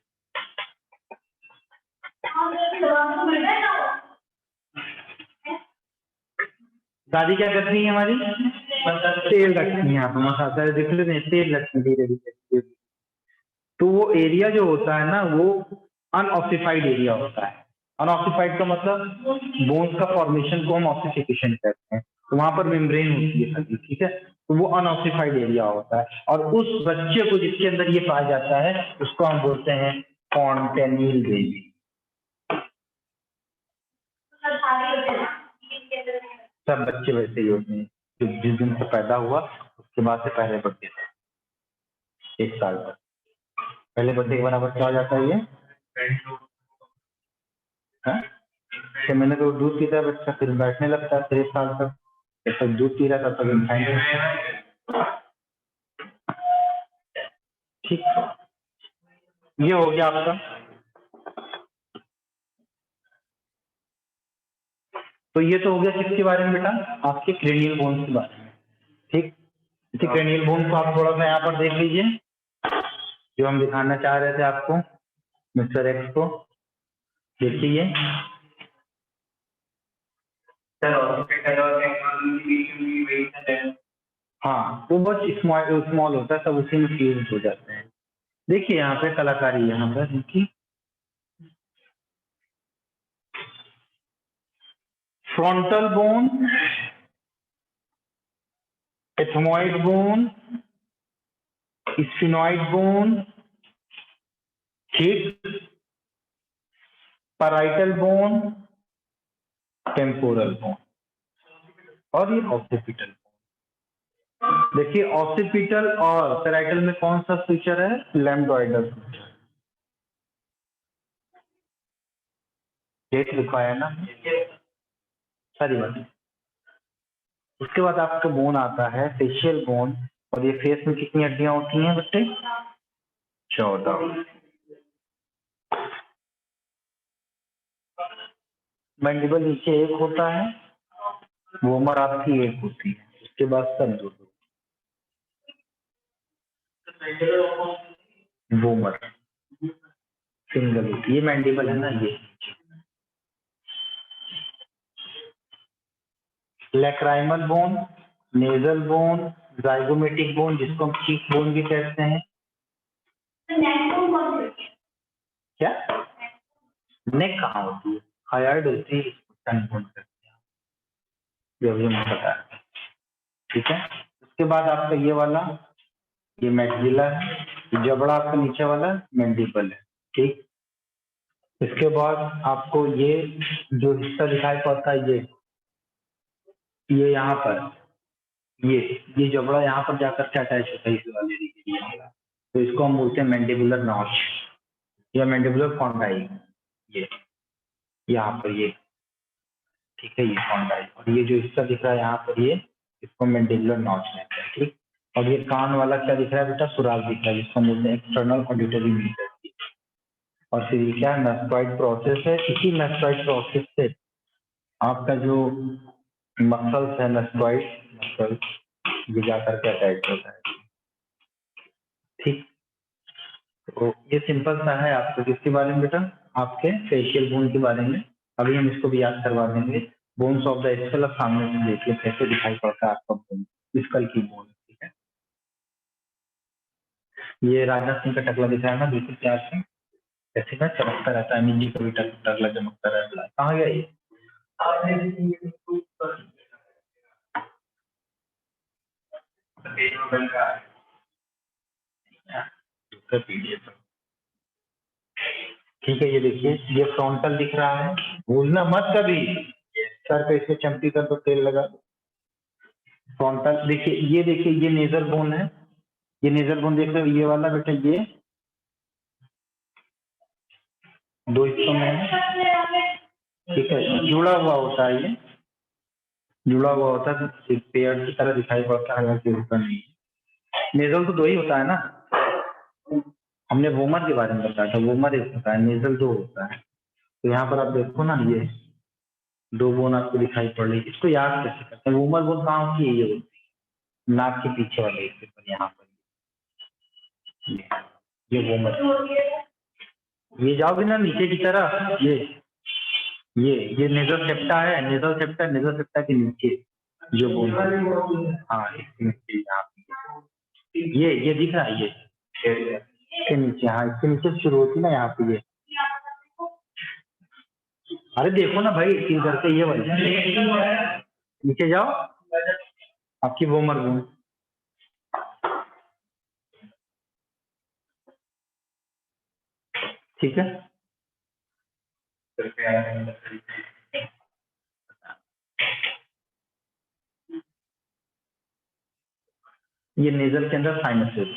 दादी क्या करती है हमारी? तेल रखती है यहाँ पर, मसाला देख लेते हैं, तेल रखती धीरे धीरे। तो वो एरिया जो होता है ना वो अनऑक्सीफाइड एरिया होता है। अनऑक्सीफाइड का मतलब बोन्स का फॉर्मेशन को हम ऑक्सीफिकेशन कहते हैं, तो वहां पर मेम्ब्रेन होती है सभी। ठीक है, तो वो अनऑक्सीफाइड एरिया होता है और उस बच्चे को जिसके अंदर ये पाया जाता है उसको हम बोलते हैं फॉन्टेनिल बेबी। सब बच्चे वैसे ही होते हैं, जो जिस दिन से पैदा हुआ उसके बाद से पहले बर्थडे था, 1 साल तक पहले बर्थडे के बराबर क्या हो जाता है ये? 6 महीने तो दूध पीता है बच्चा, फिर बैठने लगता है, फिर 1 साल तक जब तक दूध पी रहा तब तक। ठीक, ये हो गया आपका। तो ये तो हो गया किसके बारे में बेटा? आपके क्रेनियल बोन्स के बारे में। ठीक, इसी क्रेनियल बोन को आप थोड़ा सा यहाँ पर देख लीजिए, जो हम दिखाना चाह रहे थे आपको, मिस्टर एक्स को। देखिए ये हाँ, वो बहुत स्मॉल होता है, सब उसी में फ्यूज हो जाते हैं। देखिए यहाँ पे कलाकारी यहाँ पर इनकी, frontal bone, ethmoid bone, sphenoid bone, hip, parietal bone, temporal bone और ये ऑक्सीपिटल। देखिए ऑक्सीपिटल और पैराइटल में कौन सा फीचर है? लैम्बडॉइडल फीचर। डेट लिखा है ना, सारी बात। उसके बाद आपका बोन आता है फेशियल बोन, और ये फेस में कितनी हड्डियां होती हैं बच्चे? 14। मैंडिबल नीचे एक होता है, वोमर आपकी एक होती है, उसके बाद सब दो। वोमर सिंगल होती है, ये मैंडिबल है ना ये। Lacrimal bone, nasal bone, zygomatic bone जिसको हम चीक बोन भी कहते हैं। क्या? नेक कहाँ होती है? हायर्ड होती है, बोन करते हैं, जो भी हमें पता है। ठीक है, उसके बाद आपका ये वाला, ये मैक्सिला है, जबड़ा आपका नीचे वाला मैंडिबल है। ठीक, इसके बाद आपको ये जो हिस्सा दिखाई पड़ता है, ये यहाँ पर, ये जबड़ा यहाँ पर जाकर के अटैच होता है इस वाले रीजन, तो इसको हम बोलते हैं मैंडिबुलर नॉच या मैंडिबुलर कॉन्डाइल। ये यहाँ पर ये, ठीक है, ये कॉन्डाइल, और ये जो हिस्सा दिख रहा है यहाँ पर, ये इसको मैंडिबुलर नॉच कहते हैं। ठीक, और ये कान वाला क्या दिख रहा है बेटा? सुराग दिख रहा है, जिसको हम बोलते हैं एक्सटर्नल ऑडिटरी मीटर। और फिर ये क्या मैस्टोइड प्रोसेस है, इसी मैस्टोइड प्रोसेस से आपका जो मसल्स है, मैस्टोइड मसल, ये जाकर के अटैच होता है। ठीक, तो ये सिंपल सा है। आपको किसके बारे में बेटा? आपके फेशियल बोन के बारे में। अभी हम इसको भी याद करवा देंगे। बोन्स ऑफ द स्कल, सामने से देखिए कैसे दिखाई पड़ता है आपका बोन, स्कल की बोन। ठीक है, ये राजनाथ सिंह का टकला दिख रहा है ना, बिल्कुल प्यार से ऐसे ना चमकता रहता है, नीचे कभी टकला चमकता रहता है। कहाँ गया ये? PDF। ठीक है, ये देखिए, ये फ्रंटल दिख रहा है, भूलना मत कभी। सर पे इसमें चमकी कर दो, तेल लगा दो। फ्रंटल देखिए, ये नेजल बोन है, ये नेजल बोन देख रहे हो, ये वाला बेटा, ये दो हिस्सों में है। ठीक है, जुड़ा हुआ होता है, ये जुड़ा हुआ होता है, एक पेयर की तरह दिखाई पड़ता है, हालांकि ऊपर नहीं। नेजल तो दो ही होता है ना, हमने वोमर के बारे में बताया था, वोमर एक होता है, नेजल दो होता है। तो यहाँ पर आप देखो ना, ये दो बोन आपको दिखाई पड़ रही है, इसको याद कैसे करते हैं? वोमर बोन कहाँ होती है? ये होती है नाक के पीछे वाले हिस्से पर, यहाँ पर ये वोमर। ये जाओगे ना नीचे की तरफ, ये नेजल सेप्टा है, नेजल सेप्टा के नीचे जो बोन, हाँ इसके नीचे, यहाँ पे ये दिख रहा है, ये इसके नीचे, हाँ इसके नीचे शुरू होती ना यहाँ पे ये। अरे देखो ना भाई, इसी करके ये वाली नीचे जाओ, आपकी वोमर बोन। ठीक है, ये नेजल के अंदर sinuses,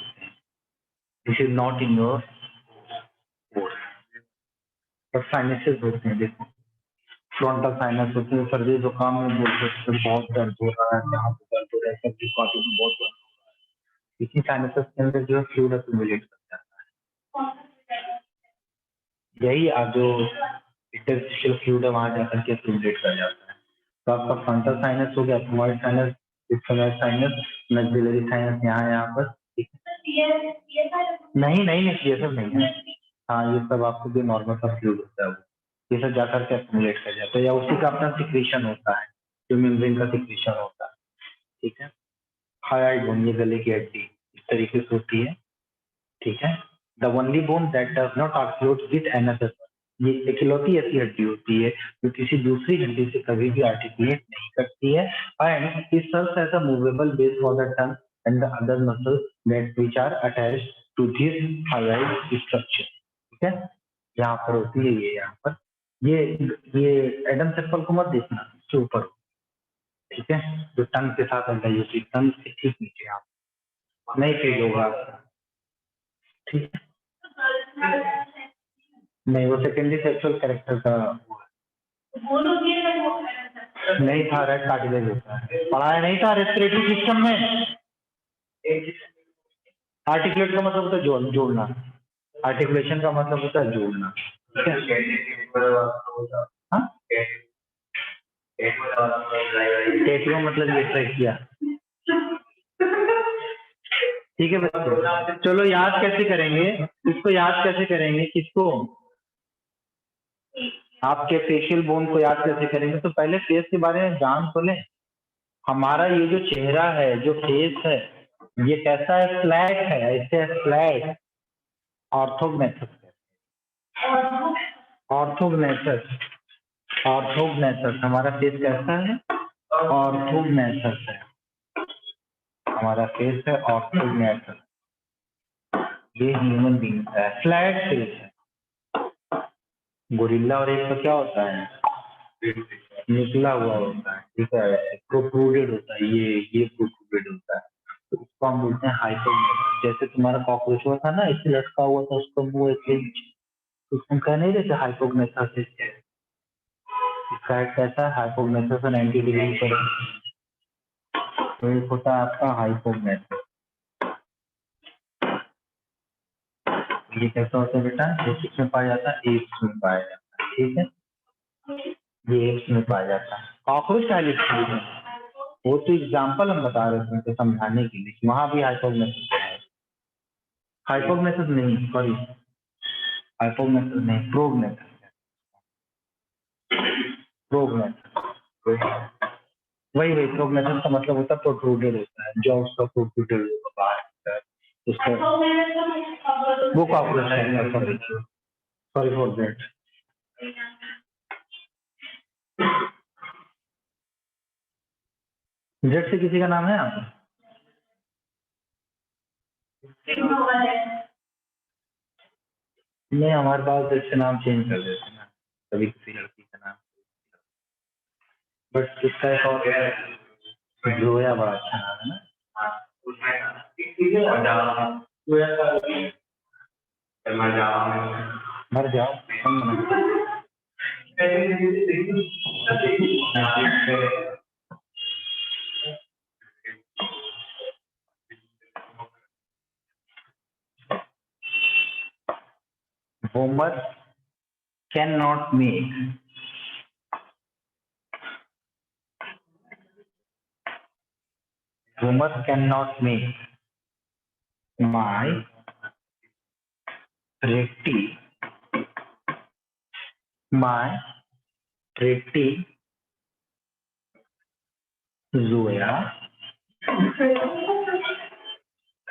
this is not in your course, पर साइनसेस होते हैं। देखो, फ्रंटल साइनस होते हैं, सर्दी जुकाम में बोलते हैं बहुत दर्द हो रहा है, यहाँ पे दर्द हो रहा है, सर्दी काफी में बहुत दर्द हो रहा है, इसी साइनसेस के अंदर जो है फ्लूइड एक्यूमुलेट कर जाता है। यही आप जो इंटरस्टिशियल फ्लूइड है, वहां जाकर के एक्यूमुलेट कर जाता है। तो आपका फ्रंटल साइनस हो गया, ethmoid sinus, sphenoid sinus, maxillary sinus यहाँ पर। नहीं, ये सब नहीं है। हाँ, ये सब आपको जो नॉर्मल सा फ्लूइड होता है वो। ये सब जाकर के एक्यूमुलेट कर जाता है या उसी का अपना सिक्रीशन होता है जो मेम्ब्रेन का सिक्रीशन होता है। ठीक है, हाइड बोन ये गले की हड्डी इस तरीके से होती है। ठीक है, the only bone that does not articulate with another, ये इकलौती ऐसी हड्डी होती है जो किसी दूसरी हड्डी से कभी भी आर्टिकुलेट नहीं करती है। And it serves as a movable base for the tongue and the other muscles that which are attached to this hyoid structure. ठीक है, यहाँ पर होती है ये, यहाँ पर ये एडम सेप्पल को मत देखना, इसके ऊपर। ठीक है, जो टंग के साथ अंदर होती है, टंग से ठीक नीचे यहाँ नहीं फील होगा आपका। ठीक है, नहीं वो सेकेंडरी सेक्सुअल कैरेक्टर का नहीं था, रेड कार्टिलेज होता है, पढ़ाया नहीं था रेस्पिरेटरी सिस्टम में। आर्टिकुलेट का मतलब होता है जोड़ना, आर्टिकुलेशन का मतलब होता है जोड़ना। हाँ, टेटियो मतलब ये ट्रैकिया। ठीक है बच्चों, चलो याद कैसे करेंगे इसको, याद कैसे करेंगे किसको, आपके फेशियल बोन को याद कैसे करेंगे। तो पहले फेस के बारे में जान तो लें। हमारा ये जो चेहरा है, जो फेस है, ये कैसा है, फ्लैट है, ऐसे फ्लैट, ऑर्थोग्नेथस, ऑर्थोग्नेथस, ऑर्थोग्नेथस हमारा फेस कैसा है, ऑर्थोग्नेथस है हमारा फेस है, ऑर्थोग्नेथस। ये ह्यूमन बींग है, फ्लैट फेस है। गोरिल्ला और एक तो क्या होता है, निकला हुआ होता है। ठीक है, प्रोट्रूडेड होता है, ये प्रोट्रूडेड होता है, तो उसको हम बोलते हैं हाइपोग्नेथस। जैसे तुम्हारा कॉकरोच हुआ था ना, इससे लटका हुआ था, उसका मुंह एक इंच, उसको कह नहीं देते हाइपोग्नेथस। इसका हेड कैसा है, हाइपोग्नेथस 90 डिग्री पर। तो एक होता है आपका हाइपोग्नेथस। ये कैसा होता है बेटा, ये किसमें पाया जाता है, एप्स में पाया जाता है। ठीक है, ये एप्स में पाया जाता है। कॉकरोच का है, वो तो एग्जाम्पल हम बता रहे थे समझाने के लिए, वहां भी हाइपोग्नेथस है। हाइपोग्नेथस नहीं, सॉरी, हाइपोग्नेथस नहीं, प्रोग्नेथस है, प्रोग्नेथस। वही प्रोग्नेथस का मतलब होता है प्रोट्रूडेड होता है, जो उसका प्रोट्रूडेड होगा बाहर होता है उसका, वो कॉकरोच है। Sorry for that. जेड से किसी का नाम है आपका? नहीं, हमारे पास जेड से नाम चेंज कर देते ना कभी किसी लड़की का नाम, बट इसका एक और जोया बड़ा अच्छा नाम है ना। मर जाओ, Homer cannot make my pretty Zoya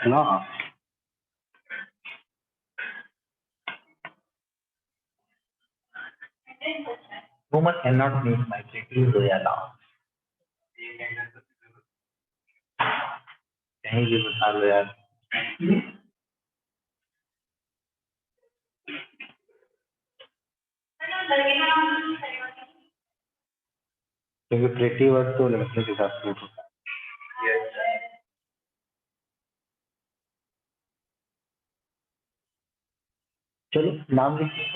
laugh. Homer cannot make my pretty Zoya laugh. कहीं भी बता लो यार। क्योंकि प्रेटी वर्ड तो लड़के के साथ सूट होता है। चलो नाम लिखिए।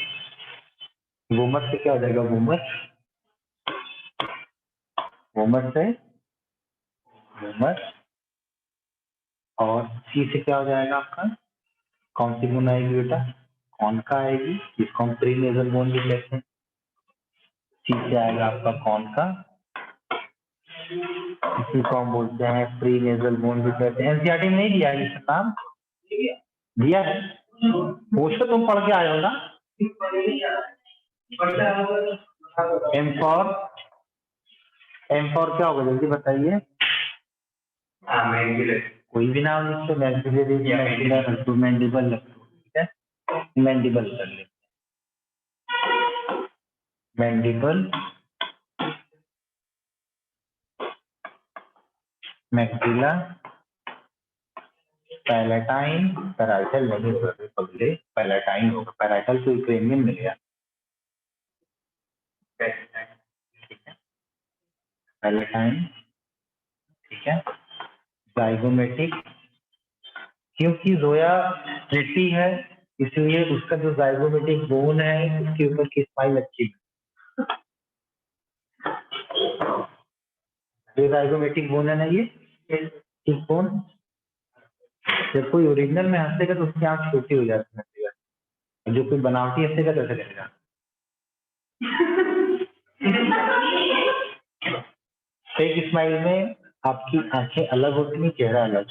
बूमर से क्या हो जाएगा, बूमर, बूमर से बूमर, और सी से क्या हो जाएगा आपका, कौन सी बोन आएगी बेटा, कौन का आएगी, जिसको हम प्री नेजल बोन भी कहते हैं। सी से आएगा आपका कौन का, इसी को हम बोलते हैं प्री नेजल बोन भी कहते हैं। एनसीईआरटी में नहीं दिया है इसका नाम, दिया है, पूछ तो तुम पढ़ के आए हो ना। एम फॉर क्या होगा जल्दी बताइए। कोई भी नाम लिखो, मैंडिबल रखो, ठीक है, मैंडिबल कर लेते, मैंडिबल, मैक्सिला, पैलेटाइन, पैराइटल नहीं होगा पगले, पैलेटाइन होगा, पैराइटल तो यूक्रेनियन मिल गया, ठीक है, पैलेटाइन, ठीक है, जाइगोमेटिक, क्योंकि रोया रेटी है इसलिए उसका जो जाइगोमेटिक बोन है उसके ऊपर की स्माइल अच्छी है, जो जाइगोमेटिक बोन है ना ये ठीक बोन, जब कोई ओरिजिनल में हंसेगा तो उसकी आंख छोटी हो जाती है, जो कोई बनावटी हंसेगा तो ऐसा करेगा। फेक स्माइल में आपकी आंखें अलग होती हैं, चेहरा अलग,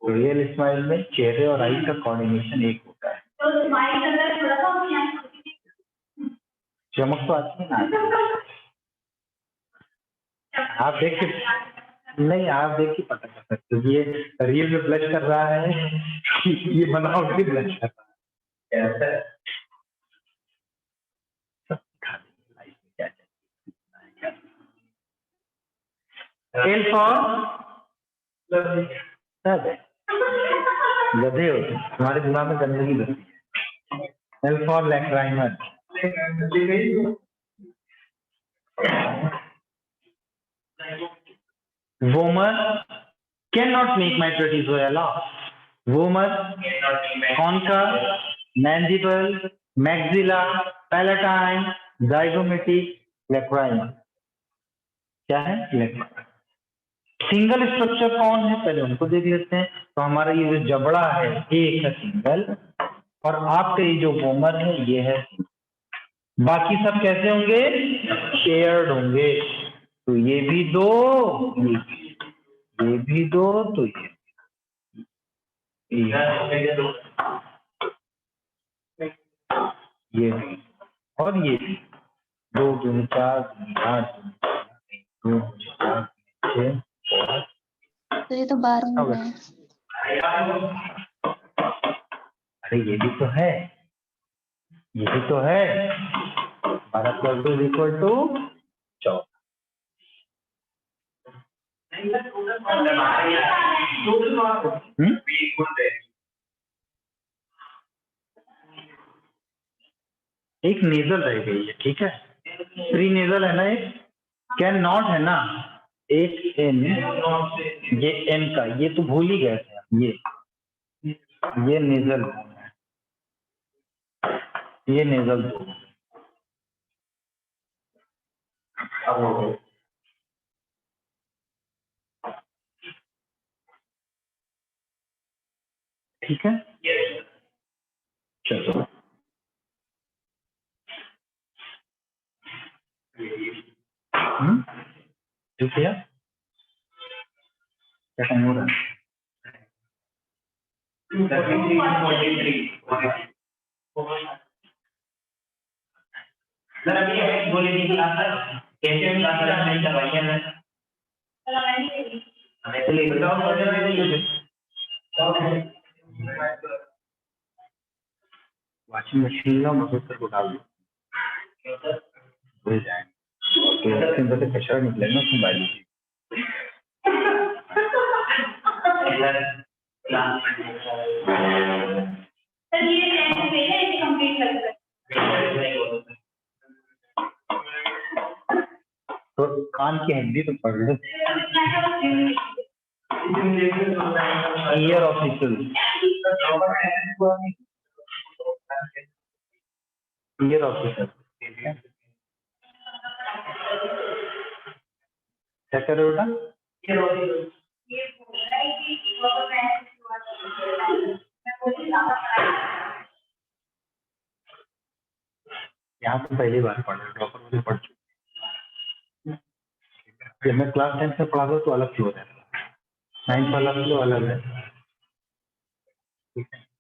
रियल स्माइल में चेहरे और आई का कोऑर्डिनेशन एक होता है, चमक तो आती है ना, आप देख के नहीं, आप देख के पता कर सकते हो ये रियल में ब्लश कर रहा है ये बनावटी ब्लश कर रहा है, एल फॉर गधे होते, तुम्हारे दिमाग में गंदगी बसती है। L for lacrimal, vomer can not make my pretty Zoya laugh, vomer, concha, mandible, maxilla, palatine, zygomatic, lacrimal, क्या है लैक्राइमर। सिंगल स्ट्रक्चर कौन है पहले उनको देख लेते हैं, तो हमारा ये जो जबड़ा है एक है सिंगल, और आपके ये जो वोमर है ये है, बाकी सब कैसे होंगे, शेयर्ड होंगे, तो ये भी दो, ये भी दो, तो ये भी और ये भी, 2 दूनी 4 दूनी 8 2 4 6 तो ये तो 12 हो गए हैं। अरे ये भी तो है, ये भी तो है, 12 + 2 = 14, एक नेजल रह गई है, ठीक है, प्री नेजल है ना, एक कैन नॉट है ना, एक एन, ये एन का, ये तो भूल ही गए थे, ये नेजल, ये नेजल, ठीक है, चलो ठीक है, क्या टाइम हो रहा है, वॉशिंग मशीन लो, मशीन को डाल दो, धुल जाएंगे, उसके अंदर से कचरा निकलेगा, उसमें डाल दीजिए, तो कान की हड्डी तो पढ़ लो, ईयर ऑफिसर, ईयर ऑफिसर, क्या कर रहे हो बेटा, यहाँ तो पहली बार पढ़ रहे, ड्रॉपर मुझे पढ़ चुके, जब मैं क्लास 10 में पढ़ा तो अलग फ्लो है, 9th वाला फ्लो अलग है,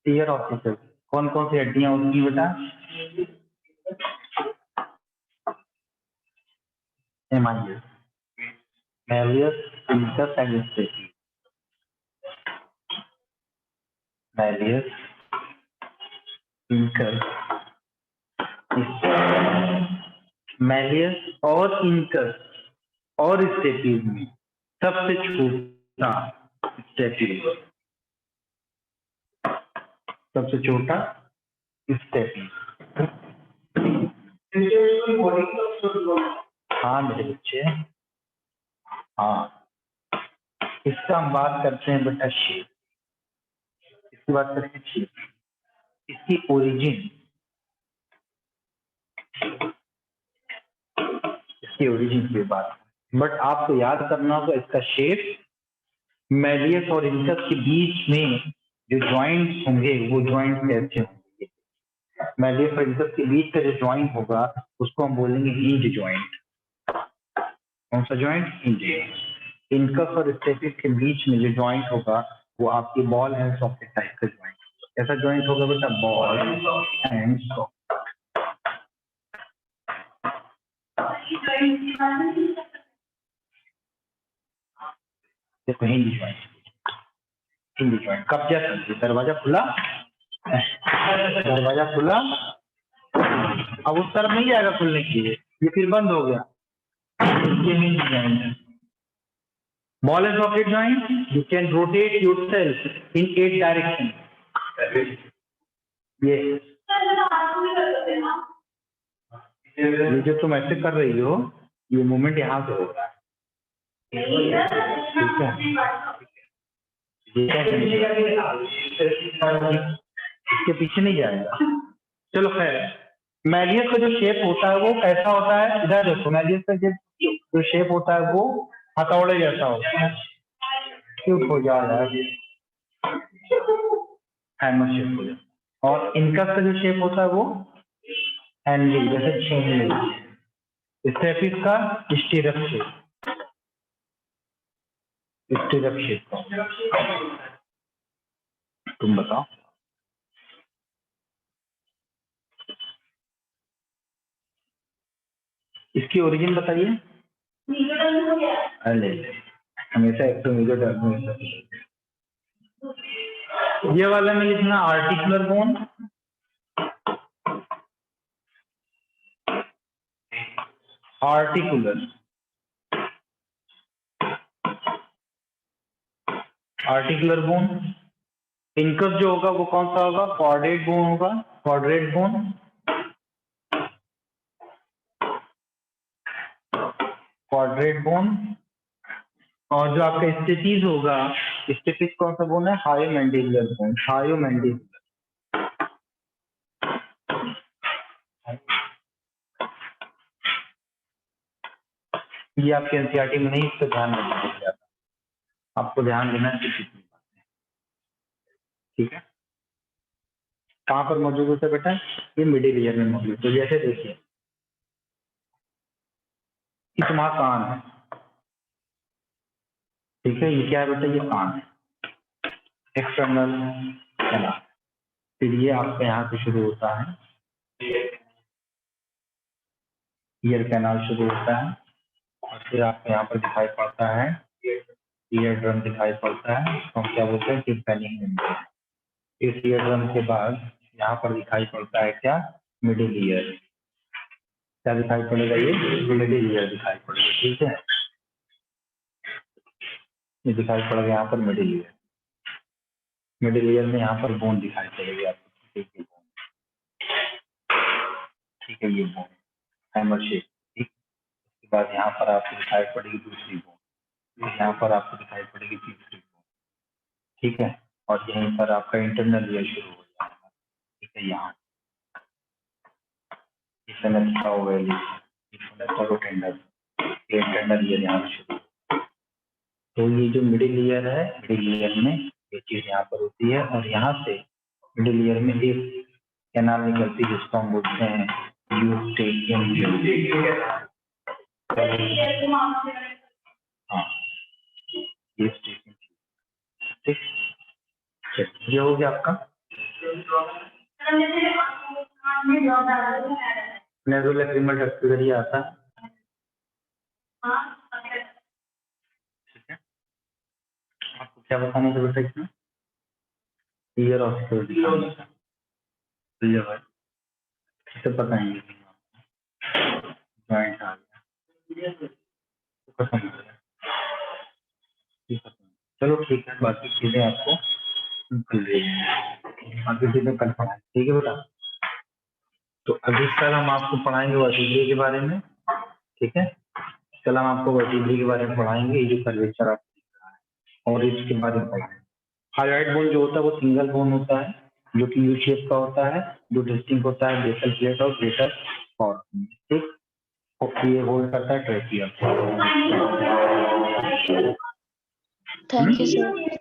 ईयर ऑफिसर, कौन कौन सी हड्डियां होती हैं बेटा, MIS, Malleus, Incus and Stapes. Malleus, Incus, Malleus और Incus और Stapes में सबसे छोटा Stapes, सबसे छोटा Stapes। हाँ मेरे बच्चे, हाँ इसका हम बात करते हैं बेटा शेप। इसकी बात करेंगे शेप, इसकी ओरिजिन, इसकी ओरिजिन की बात। बट आपको याद करना होगा इसका शेप मैलियस और इंकस के बीच में जो जॉइंट्स होंगे वो जॉइंट कैसे होंगे। मैलियस और इंकस के बीच का जो जॉइंट होगा उसको हम बोलेंगे हिंज जॉइंट। कौन सा जॉइंट? हिंज। इनकस और स्टेपिस के बीच में जो जॉइंट होगा वो आपकी बॉल एंड सॉकेट टाइप का जॉइंट। ऐसा जॉइंट होगा बेटा बॉल एंड सॉकेट। देखो हिंज जॉइंट, हिंज जॉइंट कब्जा समझिए, दरवाजा खुला, दरवाजा खुला, अब उस तरफ नहीं जाएगा खुलने के लिए, ये फिर बंद हो गया, ये हिंज जॉइंट है। Ball and socket joint, you can rotate yourself in 8 directions. ये जो तुम ऐसे कर रही हो, ये मूवमेंट यहाँ से होगा, ठीक है? इसके पीछे नहीं जाएगा। चलो खैर, मैलियस का जो शेप होता है वो कैसा होता है? इधर देखो, मैलियस का जो शेप होता है वो हथौड़े जैसा होता है। क्यूट हो जाएगा, हैमर शेप हो जाए। और इनका का जो शेप होता है वो हैंडल जैसे छेनी। स्टेपिस का स्टीरअप शेप, स्टीरअप शेप। तुम बताओ। इसकी ओरिजिन बताइए। अरे हमेशा एक तो मेजर टर्म, ये वाला में लिखना articular bone, articular, articular bone. Incus जो होगा वो कौन सा होगा? क्वाड्रेट बोन होगा, क्वाड्रेट बोन। Quadrate bone. और जो आपका स्टेपीज होगा, स्टेपीज कौन सा बोन है? हायोमैंडिबुलर बोन, हायोमैंडिबुलर। ये आपके एनसीईआरटी में नहीं, इस पर ध्यान रखना, आपको ध्यान देना है, ठीक है? कहाँ पर मौजूद होता है बेटा? ये मिडिल ईयर में मौजूद। तो जैसे देखिए कि तुम्हारा कान है, ठीक है? ये क्या है बेटा? ये कान है, एक्सटर्नल कैनाल। फिर ये आपका यहाँ से शुरू होता है, ईयर कैनाल शुरू होता है, और फिर आपको यहाँ पर दिखाई पड़ता है ईयर ड्रम दिखाई पड़ता है, इसको हम क्या बोलते हैं? Tympanic membrane. इस ईयर ड्रम के बाद यहाँ पर दिखाई पड़ता है क्या? Middle ear. क्या दिखाई पड़ेगा? ये मिडिल ईयर दिखाई पड़ेगा, ठीक है? ये दिखाई पड़ेगा यहाँ पर मिडिल ईयर। मिडिल ईयर में यहाँ पर बोन दिखाई पड़ेगी आपको, ठीक है? ये बोन हैमर शेप, ठीक। उसके बाद यहाँ पर आपको दिखाई पड़ेगी दूसरी बोन, यहाँ पर आपको दिखाई पड़ेगी तीसरी बोन, ठीक है? और यहीं पर आपका इंटरनल ईयर शुरू हो जाएगा, ठीक है? यहाँ इंटरनल ईयर यहाँ शुरू। तो ये जो मिडिल ईयर है, मिडिल ईयर में ये चीज यहाँ पर होती है, और यहाँ से मिडिल ईयर में एक कैनाल निकलती है जिसको हम बोलते हैं यूस्टेशियन। हाँ, यूस्टेशियन, ठीक। ये हो गया आपका नेज़ोलैक्रिमल डक्ट, आता है। क्या बताना था बेटा इसमें? ईयर ऑफ सिक्योरिटी है, इसे बताएंगे जॉइंट आ गया, खत्म हो गया। ठीक है। चलो ठीक है, बाकी चीजें आपको कल देंगे, बाकी चीजें कल पढ़ाएंगे, ठीक है बेटा। तो अभी कल हम आपको पढ़ाएंगे वर्टिब्रेरी के बारे में, ठीक है। कल हम आपको वर्टिब्रेरी के बारे में पढ़ाएंगे, ये जो कर्वेचर आप देख रहा है, और इसके बारे में पढ़ाएंगे। हाइलाइट बोन जो होता है वो सिंगल बोन होता है, जो कि यू शेप का होता है, जो डिस्टिंक्ट होता है बेसल प्लेट और ग्रेटर फॉर्म, ठीक। और ये होल्ड करता है ट्रेकिया। Thank you sir.